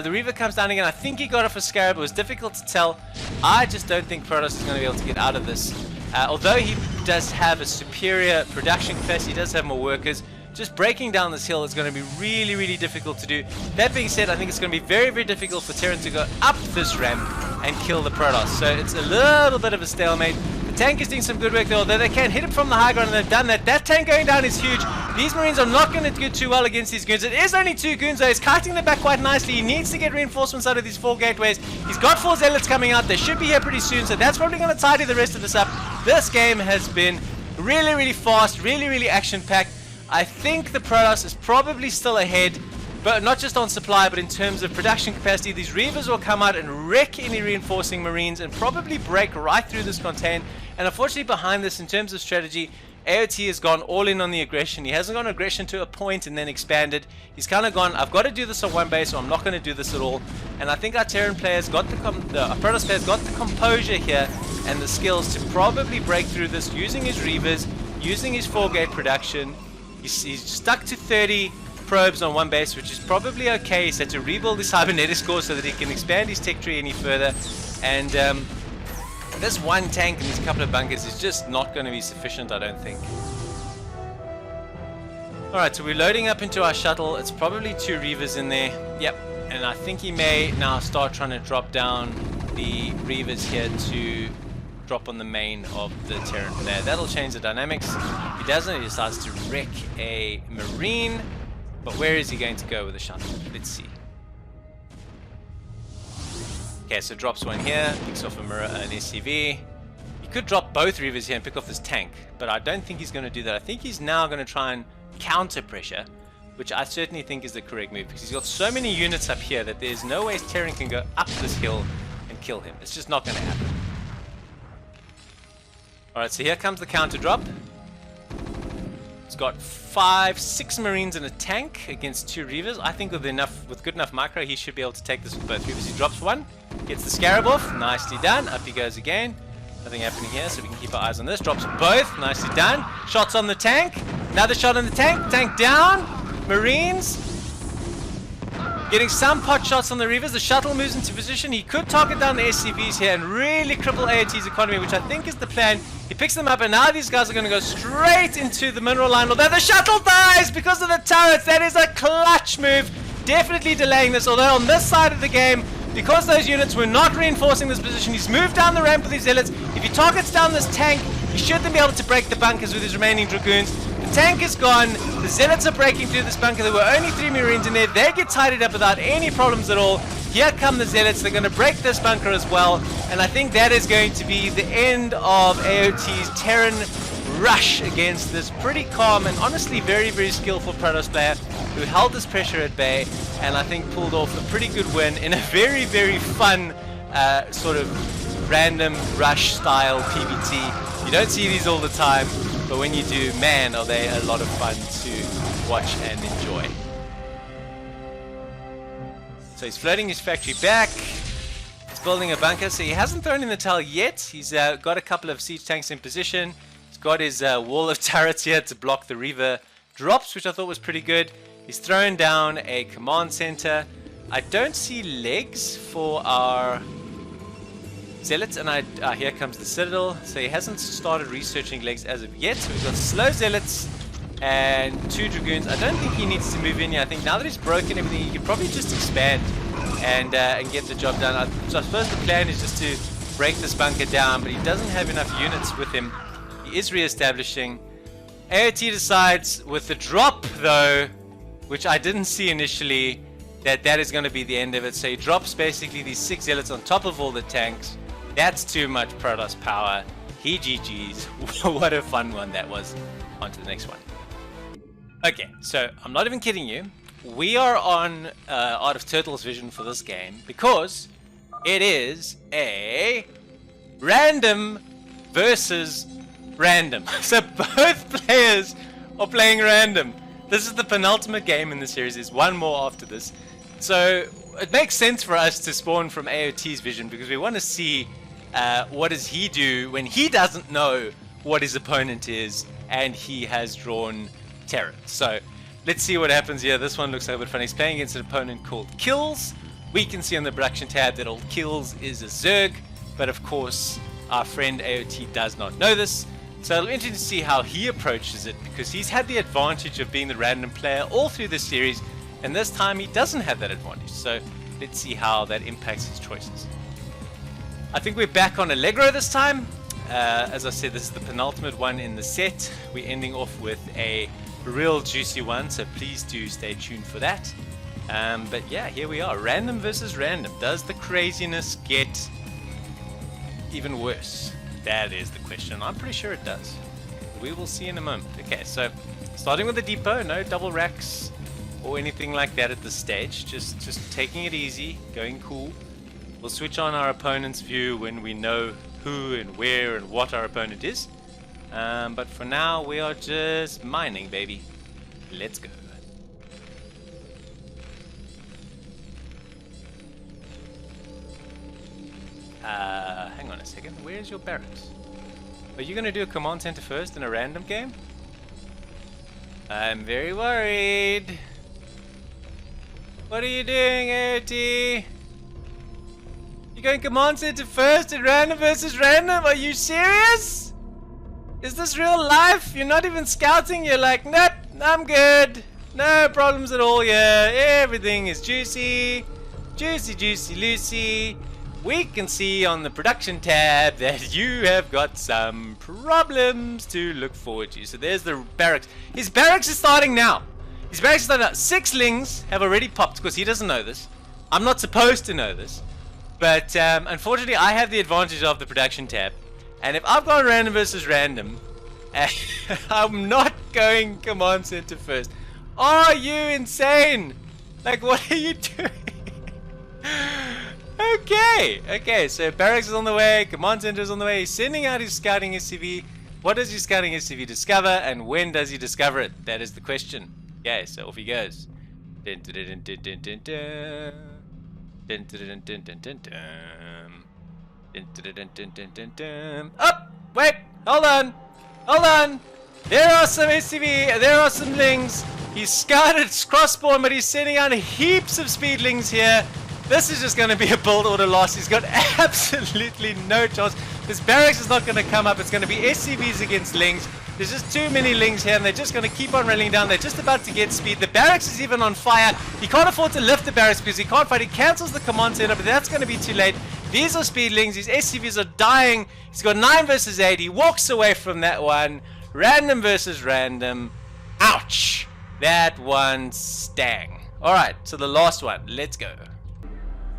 The Reaver comes down again. I think he got off a Scarab. It was difficult to tell. I just don't think Protoss is going to be able to get out of this. Although he does have a superior production capacity, he does have more workers. Just breaking down this hill is going to be really difficult to do. That being said, I think it's going to be very difficult for Terran to go up this ramp and kill the Protoss. So it's a little bit of a stalemate. The tank is doing some good work there, although they can hit it from the high ground, and they've done that. That tank going down is huge. These Marines are not going to do too well against these goons. It is only 2 goons though. He's kiting them back quite nicely. He needs to get reinforcements out of these 4 gateways. He's got 4 Zealots coming out. They should be here pretty soon, so that's probably going to tidy the rest of this up. This game has been really fast, really action-packed. I think the Protoss is probably still ahead, but not just on supply, but in terms of production capacity. These Reavers will come out and wreck any reinforcing Marines and probably break right through this contain. And unfortunately behind this, in terms of strategy, AOT has gone all in on the aggression. He hasn't gone aggression to a point and then expanded. He's kind of gone, I've got to do this on 1 base, or I'm not going to do this at all. And I think our Terran players got the Protoss players got the composure here and the skills to probably break through this using his Reavers, using his 4-gate production. He's stuck to 30 probes on 1 base, which is probably okay. He's had to rebuild his cybernetics core so that he can expand his tech tree any further. And this 1 tank and these couple of bunkers is just not going to be sufficient, I don't think. Alright, so we're loading up into our shuttle. It's probably 2 Reavers in there. Yep, and I think he may now start trying to drop down the Reavers here to drop on the main of the Terran player. That'll change the dynamics. If he doesn't, he decides to wreck a Marine. But where is he going to go with the shuttle? Let's see. Okay, so drops 1 here, picks off an SCV. He could drop both Reavers here and pick off this tank, but I don't think he's going to do that. I think he's now going to try and counter pressure, which I certainly think is the correct move, because he's got so many units up here that there's no way Terran can go up this hill and kill him. It's just not going to happen. Alright, so here comes the counter drop. It's got 6 Marines and a tank against 2 Reavers. I think with good enough micro, he should be able to take this with both Reavers. He drops 1, gets the Scarab off, nicely done. Up he goes again. Nothing happening here, so we can keep our eyes on this. Drops both, nicely done. Shots on the tank. Another shot on the tank. Tank down. Marines getting some pot shots on the Reavers. The shuttle moves into position. He could target down the SCVs here and really cripple AOT's economy, which I think is the plan. He picks them up, and now these guys are going to go straight into the mineral line. Although the shuttle dies because of the turrets. That is a clutch move. Definitely delaying this. Although on this side of the game, because those units were not reinforcing this position, he's moved down the ramp with his zealots. If he targets down this tank, he should then be able to break the bunkers with his remaining dragoons. The tank is gone. The zealots are breaking through this bunker. There were only 3 marines in there. They get tidied up without any problems at all. Here come the zealots. They're going to break this bunker as well. And I think that is going to be the end of AOT's Terran rush against this pretty calm and honestly very, very skillful Protoss player who held this pressure at bay and I think pulled off a pretty good win in a very, very fun sort of random rush style PvT. You don't see these all the time, but when you do, man, are they a lot of fun to watch and enjoy. So he's floating his factory back. He's building a bunker, so he hasn't thrown in the towel yet. He's got a couple of siege tanks in position. He's got his wall of turrets here to block the Reaver drops, which I thought was pretty good. He's thrown down a command center. I don't see legs for our zealots, and here comes the citadel. So he hasn't started researching legs as of yet. So we've got slow zealots and 2 dragoons. I don't think he needs to move in here. I think now that he's broken everything, he can probably just expand and get the job done. So I suppose the plan is just to break this bunker down, but he doesn't have enough units with him. He is re-establishing. AOT decides with the drop, though, which I didn't see initially, that is going to be the end of it. So he drops basically these 6 zealots on top of all the tanks. That's too much Protoss power. He GG's. What a fun one that was. On to the next one. Okay, so I'm not even kidding you. We are on Art of Turtle's vision for this game because it is a random versus random. So both players are playing random. This is the penultimate game in the series. There's one more after this. So it makes sense for us to spawn from AOT's vision because we want to see what does he do when he doesn't know what his opponent is and he has drawn terror. So let's see what happens here. This one looks like a bit fun. He's playing against an opponent called Kills. We can see on the production tab that old Kills is a Zerg, but of course our friend AOT does not know this. So it'll be interesting to see how he approaches it because he's had the advantage of being the random player all through this series, and this time he doesn't have that advantage. So let's see how that impacts his choices. I think we're back on Allegro this time. As I said, this is the penultimate one in the set. We're ending off with a real juicy one, so please do stay tuned for that. But yeah, here we are, random versus random. Does the craziness get even worse? That is the question. I'm pretty sure it does. We will see in a moment. Okay, so starting with the depot, no double racks or anything like that at this stage. Just taking it easy, going cool. We'll switch on our opponent's view when we know who and where and what our opponent is. But for now, we are just mining, baby. Let's go. Hang on a second. Where's your barracks? Are you going to do a command center first in a random game? I'm very worried. What are you doing, AOT? You going command center first in random versus random? Are you serious? Is this real life? You're not even scouting? You're like, nope, I'm good. No problems at all here. Everything is juicy. Juicy, juicy, Lucy. We can see on the production tab that you have got some problems to look forward to. So there's the barracks. His barracks is starting now. His barracks is starting now. 6 lings have already popped because he doesn't know this. I'm not supposed to know this. But unfortunately, I have the advantage of the production tab. And if I've got random versus random, I'm not going command center first. Are you insane? Like, what are you doing? Okay, so barracks is on the way, command center is on the way. He's sending out his scouting SCV. What does his scouting SCV discover, and when does he discover it? That is the question. Okay, so off he goes. Dun, dun, dun, dun, dun, dun, dun. Dun, dun, dun, dun, dun, dun, dun. Dun, dun, dun, dun, dun, dun, dun. Oh, wait, hold on. There are some SCV, there are some lings. He's scouted cross-spawn, but he's sending out heaps of speedlings here. This is just going to be a build order loss. He's got absolutely no chance. This barracks is not going to come up. It's going to be SCVs against lings. There's just too many lings here, and they're just going to keep on railing down. They're just about to get speed. The barracks is even on fire. He can't afford to lift the barracks because he can't fight. He cancels the command center, but that's going to be too late. These are speedlings. These SCVs are dying. He's got 9 versus 8. He walks away from that one. Random versus random. Ouch. That one stang. Alright, so the last one. Let's go.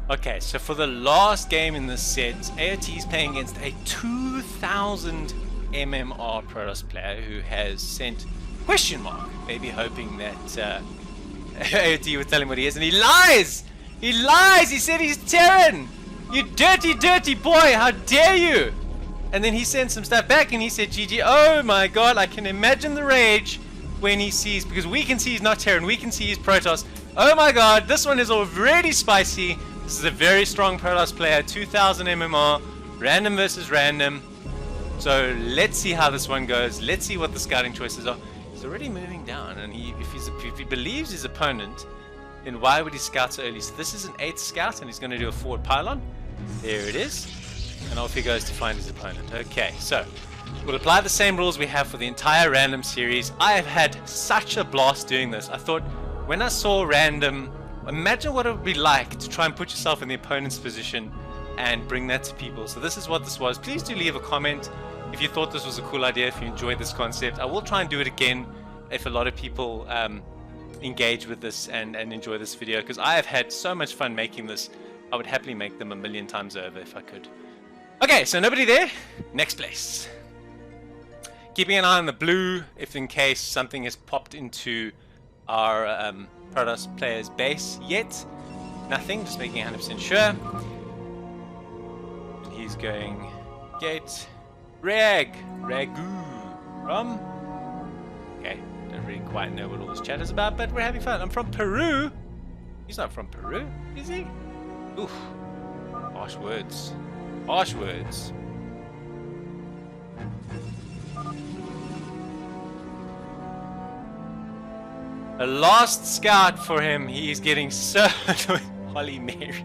Okay, so for the last game in this set, AOT is playing against a 2000 MMR Protoss player who has sent question mark, maybe hoping that AOT would tell him what he is, and he lies! He lies! He said he's Terran! You dirty, dirty boy! How dare you! And then he sent some stuff back and he said, GG, oh my god, I can imagine the rage when he sees, because we can see he's not Terran, we can see he's Protoss. Oh my god, this one is already spicy. This is a very strong Protoss player, 2000 MMR, random versus random. So let's see how this one goes. Let's see what the scouting choices are. He's already moving down, and if he believes his opponent, then why would he scout so early? So this is an 8th scout, and he's going to do a forward pylon. There it is. And off he goes to find his opponent. Okay, so we'll apply the same rules we have for the entire random series. I have had such a blast doing this. I thought when I saw random, imagine what it would be like to try and put yourself in the opponent's position and bring that to people. So this is what this was. Please do leave a comment if you thought this was a cool idea, if you enjoyed this concept. I will try and do it again if a lot of people engage with this and enjoy this video, because I have had so much fun making this. I would happily make them 1,000,000 times over if I could. Okay, so nobody there. Next place. Keeping an eye on the blue, if in case something has popped into our Protoss player's base yet. Nothing, just making 100% sure. He's going gate. Ragu. From? Okay, don't really quite know what all this chat is about, but we're having fun. I'm from Peru. He's not from Peru, is he? Oof. Harsh words. Harsh words. A last scout for him. He's getting so Holly Mary.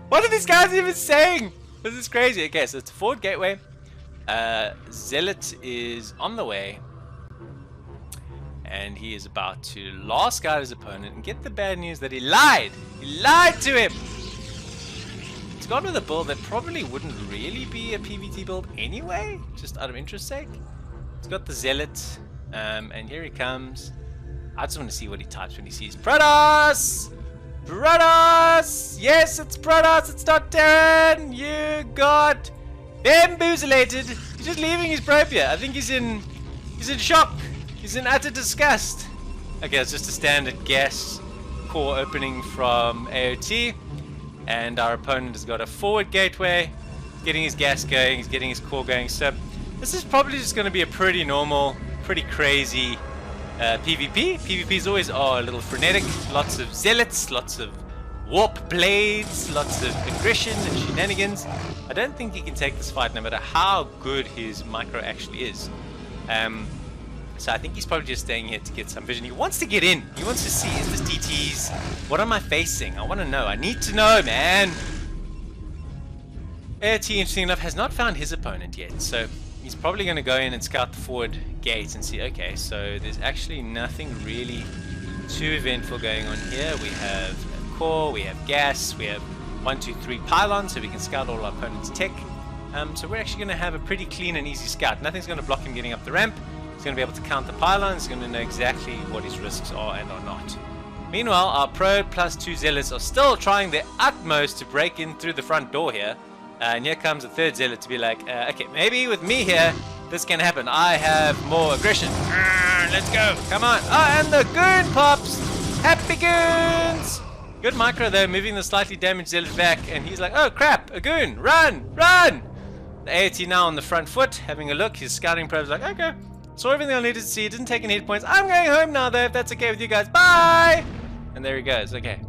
What are these guys even saying? This is crazy. Okay, so it's a forward gateway. Zealot is on the way, and he is about to last scout his opponent and get the bad news that he lied. He lied to him. He's gone with a build that probably wouldn't really be a PvT build anyway, just out of interest sake. He's got the Zealot, and here he comes. I just want to see what he types when he sees Protoss! Protoss! Yes, it's Protoss, it's not Terran! You got bamboozlated. He's just leaving his probe here. I think he's in shock. He's in utter disgust. Okay, it's just a standard gas core opening from AOT. And our opponent has got a forward gateway. He's getting his gas going, he's getting his core going. So this is probably just going to be a pretty normal, pretty crazy PvP. PvP is always a little frenetic. Lots of zealots, lots of warp blades, lots of aggression and shenanigans. I don't think he can take this fight no matter how good his micro actually is. So I think he's probably just staying here to get some vision. He wants to get in. He wants to see, is this DTs? What am I facing? I want to know. I need to know, man. AOT, interesting enough, has not found his opponent yet. So he's probably going to go in and scout the forward gate and see, okay, so there's actually nothing really too eventful going on here. We have a core, we have gas, we have 1, 2, 3 pylons, so we can scout all our opponent's tech. So we're actually going to have a pretty clean and easy scout. Nothing's going to block him getting up the ramp. He's going to be able to count the pylons. He's going to know exactly what his risks are and are not. Meanwhile, our probe plus 2 zealots are still trying their utmost to break in through the front door here. And here comes a 3rd zealot to be like, okay, maybe with me here, this can happen. I have more aggression. Let's go. Come on. Oh, and the goon pops. Happy goons. Good micro though, moving the slightly damaged zealot back. And he's like, oh crap, a goon. Run, run. The AOT now on the front foot, having a look. His scouting probe's like, okay. Saw everything I needed to see. Didn't take any hit points. I'm going home now though, if that's okay with you guys. Bye. And there he goes. Okay.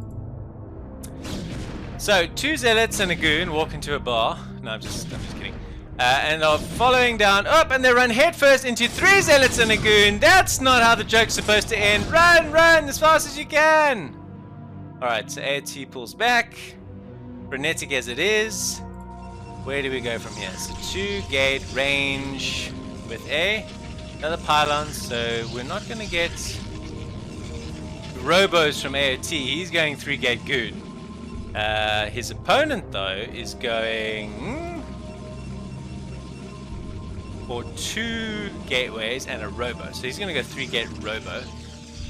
So 2 zealots and a goon walk into a bar. No, I'm just kidding. And are following down up, and they run headfirst into 3 zealots and a goon. That's not how the joke's supposed to end. Run, run as fast as you can. Alright, so AOT pulls back. Frenetic as it is. Where do we go from here? So 2 gate range with another pylon, so we're not going to get robos from AOT. He's going 3 gate goon. His opponent though is going for 2 gateways and a robo. So he's going to go 3 gate robo.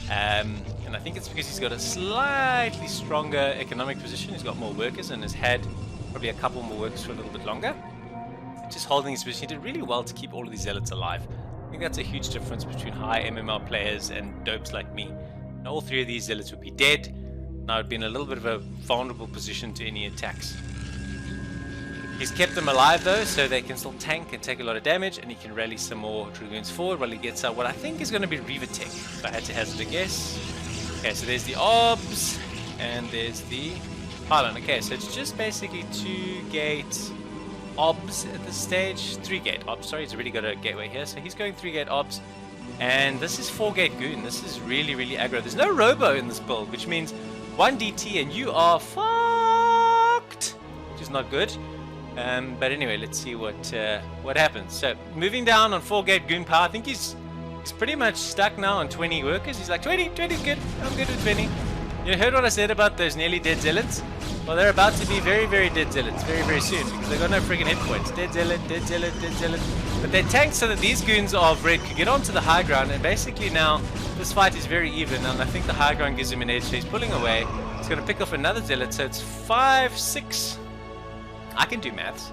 And I think it's because he's got a slightly stronger economic position. He's got more workers and has had probably a couple more workers for a little bit longer. Just holding his position. He did really well to keep all of these zealots alive. I think that's a huge difference between high MMR players and dopes like me. Now, all 3 of these zealots would be dead. Now I'd be in a little bit of a vulnerable position to any attacks. He's kept them alive though, so they can still tank and take a lot of damage, and he can rally some more Dragoons forward while he gets out what I think is going to be Reaver Tech. If I had to hazard a guess. Okay, so there's the OBS, and there's the pylon. Okay, so it's just basically 2 gate OBS at this stage. 3 gate OBS, sorry, he's already got a gateway here, so he's going 3 gate OBS. And this is 4 gate goon. This is really, really aggro. There's no robo in this build, which means 1 DT and you are fucked, which is not good. But anyway, let's see what happens. So moving down on 4 gate goon power, I think he's pretty much stuck now on 20 workers. He's like 20 is good. I'm good with 20. You heard what I said about those nearly dead zealots? Well, they're about to be very, very dead zealots very, very soon because they've got no friggin' hit points. Dead zealot, dead zealot, dead zealot. But they tanked so that these goons of red could get onto the high ground, and basically now this fight is very even, and I think the high ground gives him an edge, so he's pulling away. He's going to pick off another zealot, so it's 5, 6. I can do maths.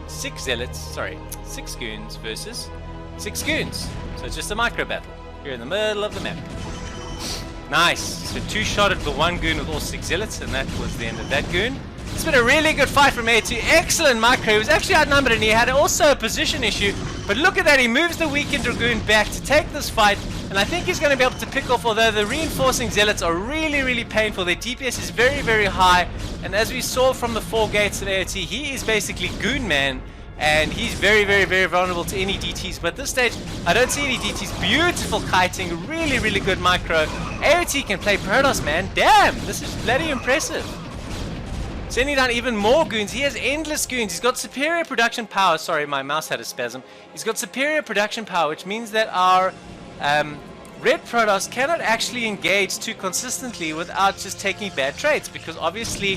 6 goons versus 6 goons. So it's just a micro battle. You're in the middle of the map. Nice. So 2-shotted the 1 goon with all 6 zealots, and that was the end of that goon. It's been a really good fight from A2. Excellent micro. He was actually outnumbered, and he had also a position issue. But look at that. He moves the weakened Dragoon back to take this fight, and I think he's going to be able to pick off, although the reinforcing zealots are really, really painful. Their DPS is very, very high, and as we saw from the 4 gates at AOT, he is basically Goon Man, and he's very, very, very vulnerable to any DTs. But at this stage, I don't see any DTs. Beautiful kiting, really, really good micro. AOT can play Protoss, man. Damn, this is bloody impressive. Sending down even more goons. He has endless goons. He's got superior production power. Sorry, my mouse had a spasm. He's got superior production power, which means that our red Protoss cannot actually engage too consistently without just taking bad trades, because obviously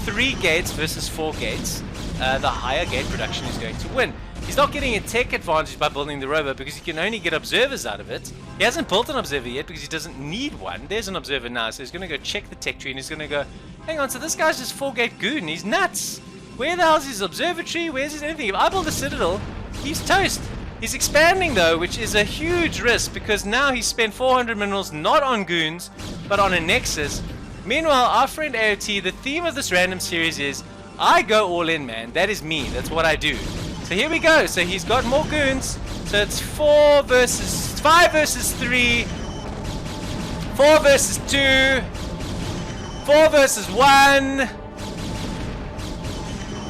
3 gates versus 4 gates, the higher gate production is going to win. He's not getting a tech advantage by building the robo because he can only get observers out of it. He hasn't built an observer yet because he doesn't need one. There's an observer now, so he's going to go check the tech tree, and he's going to go, hang on, so this guy's just 4 gate goon. He's nuts. Where the hell's his observatory? Where's his anything? If I build a citadel, he's toast. He's expanding though, which is a huge risk because now he's spent 400 minerals not on goons, but on a nexus. Meanwhile, our friend AOT, the theme of this random series is, I go all in, man. That is me. That's what I do. So here we go. So he's got more goons. So it's 5 versus 3, 4 versus 2, 4 versus 1.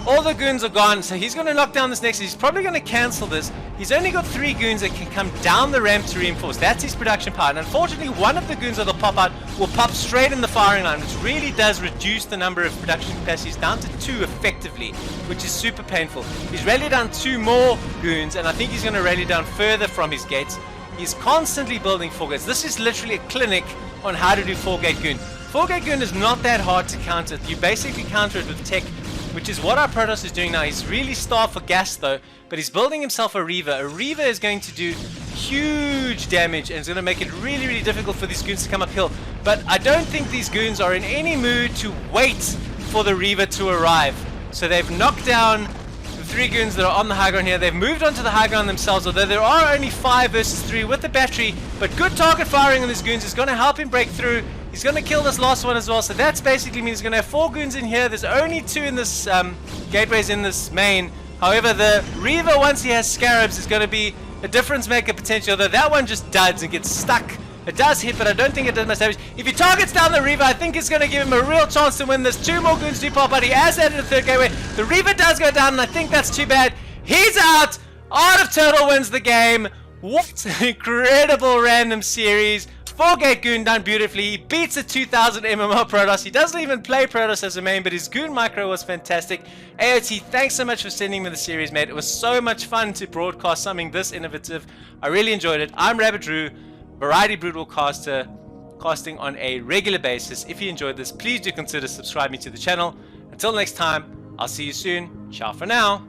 All the goons are gone, so he's going to knock down this next. He's probably going to cancel this. He's only got 3 goons that can come down the ramp to reinforce. That's his production power. And unfortunately, one of the goons that'll pop out will pop straight in the firing line, which really does reduce the number of production capacities down to 2 effectively, which is super painful. He's rallied down 2 more goons, and I think he's going to rally down further from his gates. He's constantly building 4 gates. This is literally a clinic on how to do 4 gate goon. 4 gate goon is not that hard to counter. You basically counter it with tech, which is what our Protoss is doing now. He's really starved for gas though, but he's building himself a Reaver. A Reaver is going to do huge damage and it's going to make it really, really difficult for these goons to come uphill. But I don't think these goons are in any mood to wait for the Reaver to arrive. So they've knocked down the 3 goons that are on the high ground here. They've moved onto the high ground themselves, although there are only 5 versus 3 with the battery. But good target firing on these goons is going to help him break through. He's going to kill this last one as well, so that's basically means he's going to have 4 goons in here. There's only 2 in this gateways in this main. However, the Reaver, once he has scarabs, is going to be a difference maker potential, although that one just duds and gets stuck. It does hit, but I don't think it does much damage. If he targets down the Reaver, I think it's going to give him a real chance to win this. 2 more goons do pop out. He has added a 3rd gateway. The Reaver does go down, and I think that's too bad. He's out! Art of Turtle wins the game. What an incredible random series. 4-gate Goon done beautifully. He beats a 2000 MMR Protoss. He doesn't even play Protoss as a main, but his Goon micro was fantastic. AOT, thanks so much for sending me the series, mate. It was so much fun to broadcast something this innovative. I really enjoyed it. I'm Rabbit Drew, Variety Brood War caster, casting on a regular basis. If you enjoyed this, please do consider subscribing to the channel. Until next time, I'll see you soon. Ciao for now.